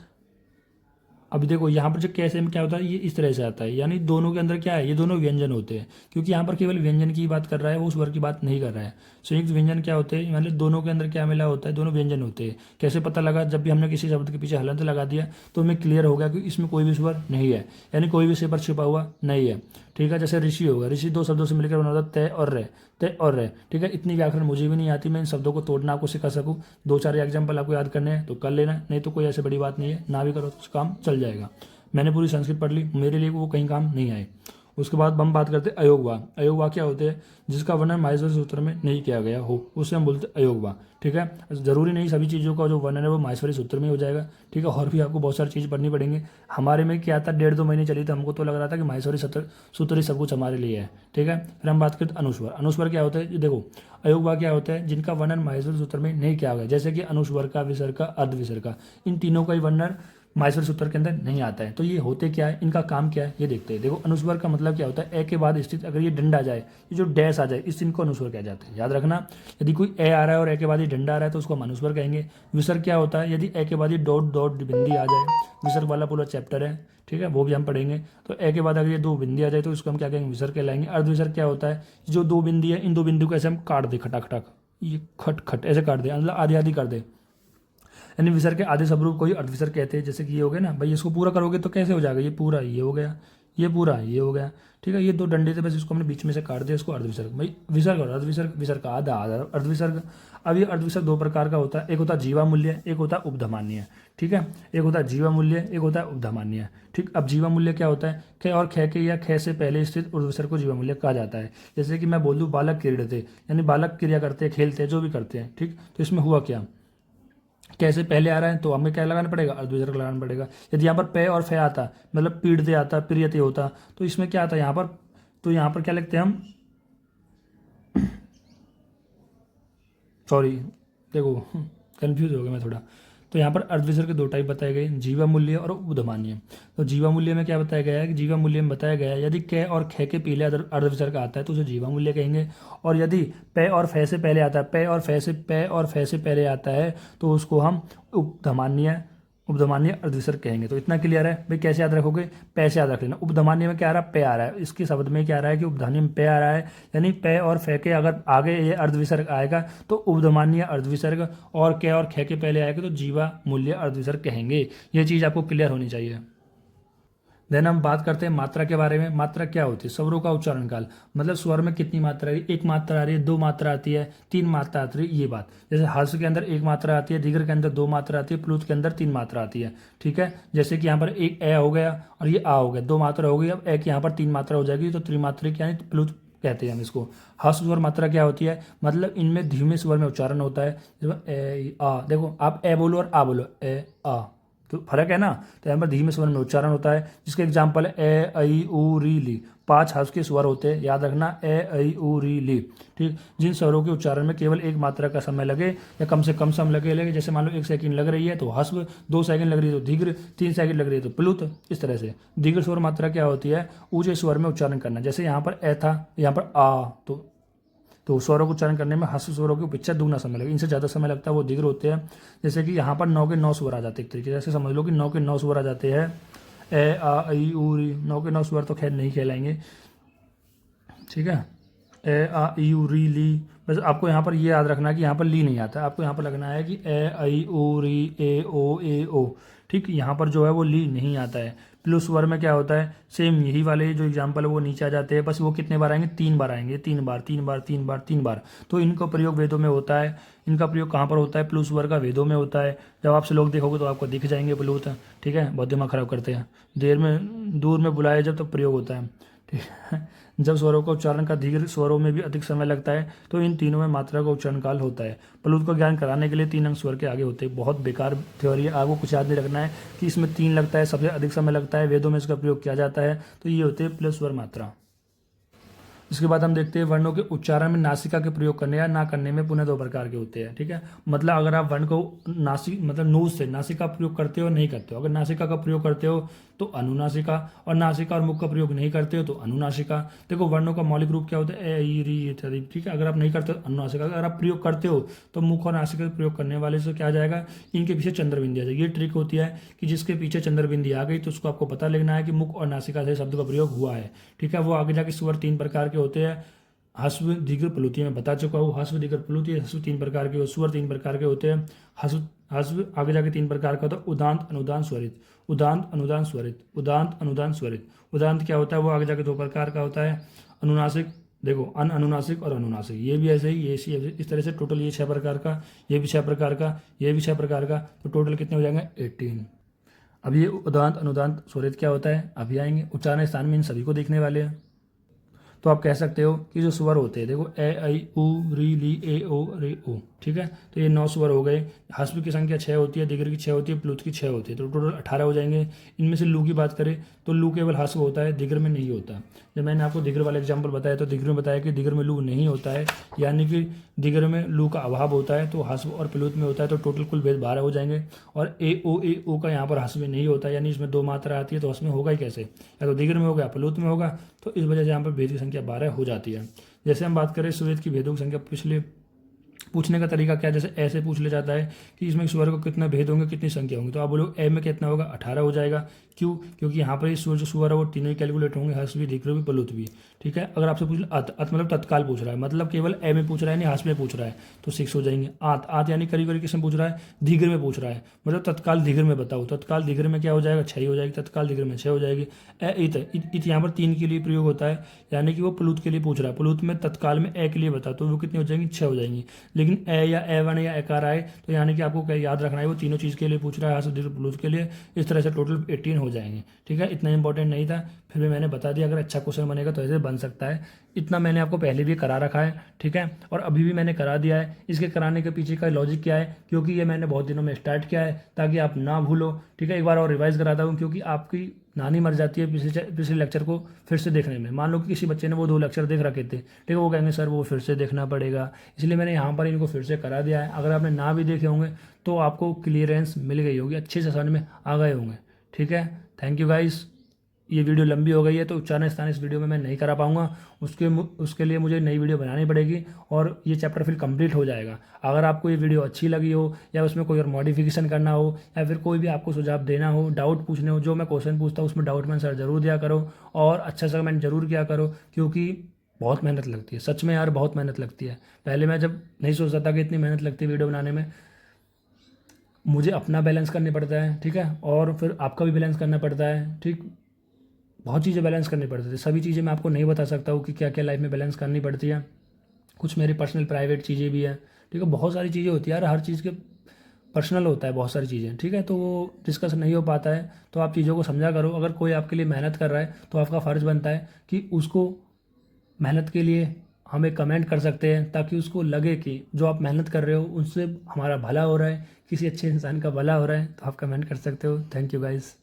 अब देखो यहाँ पर जो कैसे में क्या होता है, ये इस तरह से आता है, यानी दोनों के अंदर क्या है? ये दोनों व्यंजन होते हैं। क्योंकि यहाँ पर केवल व्यंजन की बात कर रहा है, वो स्वर की बात नहीं कर रहा है। संयुक्त व्यंजन क्या होते हैं? मतलब दोनों के अंदर क्या मिला होता है? दोनों व्यंजन होते हैं। कैसे पता लगा? जब भी हमने किसी शब्द के पीछे हलंत लगा दिया तो हमें क्लियर हो गया कि इसमें कोई भी स्वर नहीं है, यानी कोई भी सेपर छिपा हुआ नहीं है। ठीक है, जैसे ऋषि होगा, ऋषि 2 शब्दों से मिलकर बना होता है तय और रे, तय और रे। ठीक है, इतनी व्याकरण मुझे भी नहीं आती, मैं इन शब्दों को तोड़ना आपको सिखा सकूँ। 2-4 एग्जाम्पल आपको याद करने हैं तो कर लेना, नहीं तो कोई ऐसी बड़ी बात नहीं है, ना भी करो तो काम चल जाएगा। मैंने पूरी संस्कृत पढ़ ली, मेरे लिए वो कहीं काम नहीं आए। उसके बाद हम बात करते हैं अयोगवा। अयोगवा क्या होते हैं? जिसका वर्णन माहेश्वरी सूत्र में नहीं किया गया हो उसे हम बोलते हैं अयोगवा। ठीक है, जरूरी नहीं सभी चीज़ों का जो वर्णन है वो माहेश्वरी सूत्र में हो जाएगा। ठीक है, और भी आपको बहुत सारी चीज़ पढ़नी पड़ेंगे। हमारे में क्या था, 1.5-2 महीने चली तो हमको तो लग रहा था कि माहेश्वरी सूत्र ही सब कुछ हमारे लिए है। ठीक है, फिर हम बात करते हैं अनुस्वर। अनुस्वर क्या होता है? ये देखो, अयोगवा क्या होता है? जिनका वर्णन माहेश्वरी सूत्र में नहीं किया गया, जैसे कि अनुस्वर का, विसर्ग का, अर्धविसर्ग का, इन तीनों का ही वर्णन माहेश्वरी सूत्र के अंदर नहीं आता है। तो ये होते क्या है, इनका काम क्या है, ये देखते हैं। देखो, अनुस्वर का मतलब क्या होता है? ए के बाद स्थित अगर ये डंडा आ जाए, ये जो डैश आ जाए, इस चिन्ह को अनुस्वर कहा जाता है। याद रखना, यदि कोई ए आ रहा है और ए के बाद ये डंडा आ रहा है तो उसको हम अनुस्वर कहेंगे। विसर्ग क्या होता है? यदि ए के बाद ये डॉट डॉट बिंदी आ जाए, विसर्ग वाला पूरा चैप्टर है, ठीक है, वो भी हम पढ़ेंगे। तो ए के बाद अगर ये 2 बिंदी आ जाए तो इसको हम क्या कहेंगे? विसर्ग कहलाएंगे। अर्धविसर्ग क्या होता है? जो 2 बिंदी है, इन 2 बिंदु को ऐसे हम काट दे, खटाखटाक, ये खट खट ऐसे काट दे, मतलब आधी आधी कर दे, यानी विसर्ग के आधे स्वरूप को ही अर्धविसर्ग कहते हैं। जैसे कि ये हो गया ना भाई, इसको पूरा करोगे तो कैसे हो जाएगा? ये पूरा ये हो गया, ये पूरा ये हो गया। ठीक है, ये 2 डंडे थे, बस इसको हमने बीच में से काट दिया, इसको अर्धविसर्ग। भाई विसर्ग और अर्धविसर्ग, विसर्ग का आधा आधा अर्धविसर्ग। अब ये अर्धविसर्ग 2 प्रकार का होता है, एक होता है जीवामूल्य, एक होता है उपधमान्य। ठीक है, एक होता है जीवामूल्य, एक होता है उपधमान्य। ठीक, अब जीवामूल्य क्या होता है? ख और ख के या ख से पहले स्थित विसर्ग को जीवामूल्य कहा जाता है। जैसे कि मैं बोल दूँ बालक क्रीडते, यानी बालक क्रिया करते हैं, खेलते हैं, जो भी करते हैं। ठीक, तो इसमें हुआ क्या, कैसे पहले आ रहा है तो हमें क्या लगाना पड़ेगा? अर्धविसर्ग लगाना पड़ेगा। यदि यहाँ पर पे और फे आता, मतलब पीड़ते आता, प्रियते होता, तो इसमें क्या आता है यहाँ पर? तो यहाँ पर क्या लिखते हैं हम? सॉरी, देखो कंफ्यूज हो गया मैं थोड़ा। तो यहाँ पर अर्धविसर्ग के 2 टाइप बताए गए, जीवामूल्य और उपधमान्य। तो जीवामूल्य में क्या बताया गया है कि जीवामूल्य में बताया गया है यदि क और ख के पहले अर्धविसर्ग आता है तो उसे जीवामूल्य कहेंगे। और यदि पे और फे से पहले आता है, पे और फे से पहले आता है तो उसको हम उपधमान्य अर्धविसर्ग कहेंगे। तो इतना क्लियर है भाई। कैसे याद रखोगे? पैसे याद रख लेना। उपधमान्य में क्या आ रहा है? पे आ रहा है। इसके शब्द में क्या आ रहा है कि उपधमान्य में पे आ रहा है, यानी पे और फे के अगर आगे ये अर्धविसर्ग आएगा तो उपधमान्य अर्धविसर्ग, और के और खे के पहले आएगा तो जीवा मूल्य अर्धविसर्ग कहेंगे। ये चीज़ आपको क्लियर होनी चाहिए। देन हम बात करते हैं मात्रा के बारे में। मात्रा क्या होती है? स्वरों का उच्चारण काल, मतलब स्वर में कितनी मात्रा आ रही है? 1 मात्रा आ रही है, 2 मात्रा आती है, 3 मात्रा आती है, ये बात। जैसे हर्ष के अंदर 1 मात्रा आती है, दीर्घ के अंदर 2 मात्रा आती है, प्लुत के अंदर 3 मात्रा आती है। ठीक है, जैसे कि यहाँ पर एक ए हो गया और ये आ हो गया, 2 मात्रा हो गई। अब ए की यहाँ पर 3 मात्रा हो जाएगी तो त्रिमात्रिक यानी प्लुत कहते हैं हम इसको। हर्ष स्वर मात्रा क्या होती है? मतलब इनमें धीमे स्वर में उच्चारण होता है। जब ए आ, देखो आप ए बोलो और आ बोलो, ए आ, तो फर्क है ना। तो यहाँ पर धीमे स्वर में उच्चारण होता है, जिसके एग्जाम्पल है ए ऐ ऊ री ली। 5 हर्ष के स्वर होते हैं, याद रखना, ए ऐ ऊ री ली। ठीक, जिन स्वरों के उच्चारण में केवल 1 मात्रा का समय लगे या कम से कम समय लगे, जैसे मान लो 1 सेकंड लग रही है तो हस्व, 2 सेकंड लग रही है तो दीर्घ, 3 सेकंड लग रही है तो प्लुत। इस तरह से दीर्घ स्वर मात्रा क्या होती है? ऊंचे स्वर में उच्चारण करना। जैसे यहाँ पर ए था, यहाँ पर आ, तो स्वरों को उच्चारण करने में हस्व स्वरों की अपेक्षा दुगना समय लगेगा। इनसे ज़्यादा समय लगता है वो दीर्घ होते हैं। जैसे कि यहाँ पर 9 के 9 स्वर आ जाते हैं एक तरीके से, जैसे समझ लो कि 9 के 9 स्वर आ जाते हैं। ए आ ई ऊ री, 9 के 9 स्वर तो खैर नहीं कहलाएंगे। ठीक है, ए आ ई ऊ री ली। बस आपको यहाँ पर ये याद रखना है कि यहाँ पर ली नहीं आता, आपको यहाँ पर लगना है कि ए आई ऊ री ए ओ। ठीक, यहाँ पर जो है वो ली नहीं आता है। प्लस स्वर में क्या होता है? सेम यही वाले जो एग्जाम्पल है वो नीचे आ जाते हैं, बस वो कितने बार आएंगे? 3 बार आएंगे, 3 बार 3 बार 3 बार 3 बार। तो इनका प्रयोग वेदों में होता है। इनका प्रयोग कहाँ पर होता है? प्लस स्वर का वेदों में होता है। जब आपसे लोग देखोगे तो आपको दिख जाएंगे प्लूत। ठीक है, बहुत दिमाग खराब करते हैं, दूर में बुलाए जब तो प्रयोग होता है। ठीक है, जब स्वरों का उच्चारण का दीर्घ स्वरों में भी अधिक समय लगता है तो इन तीनों में मात्रा का उच्चारण काल होता है। प्लुत का ज्ञान कराने के लिए 3 अंक स्वर के आगे होते हैं। बहुत बेकार थ्योरी है, आपको कुछ याद नहीं रखना है कि इसमें 3 लगता है, सबसे अधिक समय लगता है, वेदों में इसका प्रयोग किया जाता है। तो ये होते हैं प्लस स्वर मात्रा। इसके बाद हम देखते हैं वर्णों के उच्चारण में नासिका के प्रयोग करने या ना करने में पुनः 2 प्रकार के होते हैं। ठीक है, मतलब अगर आप वर्ण को मतलब नोज से नासिका प्रयोग करते हो नहीं करते हो, अगर नासिका का प्रयोग करते हो तो अनुनासिका, और नासिका और मुख का प्रयोग नहीं करते हो तो अनुनासिका। देखो वर्णों का मौलिक रूप क्या होता है? ए ई री इत्यादि। ठीक है, अगर आप नहीं करते हो अनुनासिका, अगर आप प्रयोग करते हो तो मुख और नासिका का प्रयोग करने वाले से क्या आ जाएगा? इनके पीछे चंद्रबिंदी आ जाएगी। ये ट्रिक होती है कि जिसके पीछे चंद्रबिंदी आ गई तो उसको आपको पता लगना है कि मुख और नासिका से शब्द का प्रयोग हुआ है। ठीक है, वो आगे जाके स्वर 3 प्रकार के होते हैं। हस्व दीर्घ प्लुति में बता चुका हूँ, हस्व दीर्घ प्लुति, हस्व 3 प्रकार के, स्वर 3 प्रकार के होते हैं। हस्व आगे जाके 3 प्रकार का होता है, उदांत अनुदान स्वरित, उदांत अनुदान स्वरित, उदांत अनुदान स्वरित। उदांत क्या होता है? वो आगे जाके 2 प्रकार का होता है। अनुनासिक, देखो अनुनासिक और अनुनासिक, ये भी ऐसे ही, ये इस तरह से टोटल ये 6 प्रकार का, ये भी 6 प्रकार का, ये भी 6 प्रकार का, तो टोटल कितने हो जाएंगे? 18। अब ये उदांत अनुदांत स्वरित क्या होता है अभी आएंगे। उच्चारण स्थान में इन सभी को देखने वाले हैं। तो आप कह सकते हो कि जो स्वर होते हैं, देखो ए आई उ री ली ए ओ रे ओ, ठीक है। तो ये 9 स्वर हो गए। हस्व की संख्या 6 होती है, दीर्घ की 6 होती है, प्लुत की 6 होती है, तो टोटल 18 हो जाएंगे। इनमें से लू की बात करें तो लू केवल हस्व होता है, दीर्घ में नहीं होता। जब मैंने आपको दीर्घ वाला एग्जाम्पल बताया तो दीर्घ में बताया कि दीर्घ में लू नहीं होता है, यानी कि दीर्घ में लू का अभाव होता है, तो हस्व और प्लुत में होता है, तो टोटल कुल भेद 12 हो जाएंगे। और ए ओ का यहाँ पर हस्व में नहीं होता है, यानी इसमें 2 मात्रा आती है, तो हस्व में होगा ही कैसे, या तो दीर्घ में होगा या प्लुत में होगा, तो इस वजह से यहाँ पर भेद की संख्या 12 हो जाती है। जैसे हम बात करें सुवेद की भेदों की संख्या, पिछले पूछने का तरीका क्या है, जैसे ऐसे पूछ ले जाता है कि इसमें स्वर को कितने भेद होंगे, कितनी संख्या होंगी, तो आप बोलो ए में कितना होगा, 18 हो जाएगा। क्यों? क्योंकि यहाँ पर जो स्वर है वो तीनों ही कैलकुलेट होंगे, हर्ष भी, दीर्घ भी, प्लुत भी, ठीक है। अगर आपसे पूछ मतलब तत्काल पूछ रहा है, मतलब केवल ए में पूछ रहा है, नहीं हर्ष में पूछ रहा है, तो 6 हो जाएंगे। आत यानी करीब करीब किसमें पूछ रहा है, दीर्घ में पूछ रहा है, मतलब तत्काल दीर्घ में बताओ, तत्काल दीर्घ में क्या हो जाएगा, 6 हो जाएगी, तत्काल दीर्घ में 6 हो जाएगी। इत यहाँ पर 3 के लिए प्रयोग होता है, यानी कि वो प्लुत के लिए पूछ रहा है, प्लुत में तत्काल में ए के लिए बता, तो वो कितनी हो जाएंगी, 6 हो जाएंगी। लेकिन ए या ए1 या एकार आए तो यानी कि आपको क्या याद रखना है, वो तीनों चीज़ के लिए पूछ रहा है, हर्ष, दीर्घ, प्लुत के लिए। इस तरह से टोटल 18 हो जाएंगे, ठीक है। इतना इंपॉर्टेंट नहीं था, फिर भी मैंने बता दिया, अगर अच्छा क्वेश्चन बनेगा तो ऐसे बन सकता है। इतना मैंने आपको पहले भी करा रखा है, ठीक है, और अभी भी मैंने करा दिया है। इसके कराने के पीछे का लॉजिक क्या है, क्योंकि ये मैंने बहुत दिनों में स्टार्ट किया है ताकि आप ना भूलो, ठीक है। एक बार और रिवाइज कराता हूँ, क्योंकि आपकी नानी मर जाती है पिछले लेक्चर को फिर से देखने में। मान लो कि किसी बच्चे ने वो 2 लेक्चर देख रखे थे, ठीक है, वो कहेंगे सर वो फिर से देखना पड़ेगा, इसलिए मैंने यहाँ पर इनको फिर से करा दिया है। अगर आपने ना भी देखे होंगे तो आपको क्लियरेंस मिल गई होगी, अच्छे से समझ में आ गए होंगे, ठीक है। Thank you guys. ये वीडियो लंबी हो गई है तो उच्चारण स्थान इस वीडियो में मैं नहीं करा पाऊंगा, उसके लिए मुझे नई वीडियो बनानी पड़ेगी और ये चैप्टर फिर कंप्लीट हो जाएगा। अगर आपको ये वीडियो अच्छी लगी हो या उसमें कोई और मॉडिफिकेशन करना हो या फिर कोई भी आपको सुझाव देना हो, डाउट पूछने हो, जो मैं क्वेश्चन पूछता हूँ उसमें डाउट में आंसर जरूर दिया करो और अच्छा सा कमेंट जरूर किया करो, क्योंकि बहुत मेहनत लगती है, सच में यार बहुत मेहनत लगती है। पहले मैं जब नहीं सोचता था कि इतनी मेहनत लगती है वीडियो बनाने में, मुझे अपना बैलेंस करने पड़ता है, ठीक है, और फिर आपका भी बैलेंस करना पड़ता है, ठीक। बहुत चीज़ें बैलेंस करनी पड़ती थी, सभी चीज़ें मैं आपको नहीं बता सकता हूँ कि क्या क्या लाइफ में बैलेंस करनी पड़ती है। कुछ मेरी पर्सनल प्राइवेट चीज़ें भी है, ठीक है, बहुत सारी चीज़ें होती है यार, हर चीज़ के पर्सनल होता है बहुत सारी चीज़ें, ठीक है, तो वो डिस्कस नहीं हो पाता है। तो आप चीज़ों को समझा करो। अगर कोई आपके लिए मेहनत कर रहा है तो आपका फ़र्ज़ बनता है कि उसको मेहनत के लिए हमें कमेंट कर सकते हैं, ताकि उसको लगे कि जो आप मेहनत कर रहे हो उससे हमारा भला हो रहा है, किसी अच्छे इंसान का भला हो रहा है, तो आप कमेंट कर सकते हो। Thank you guys.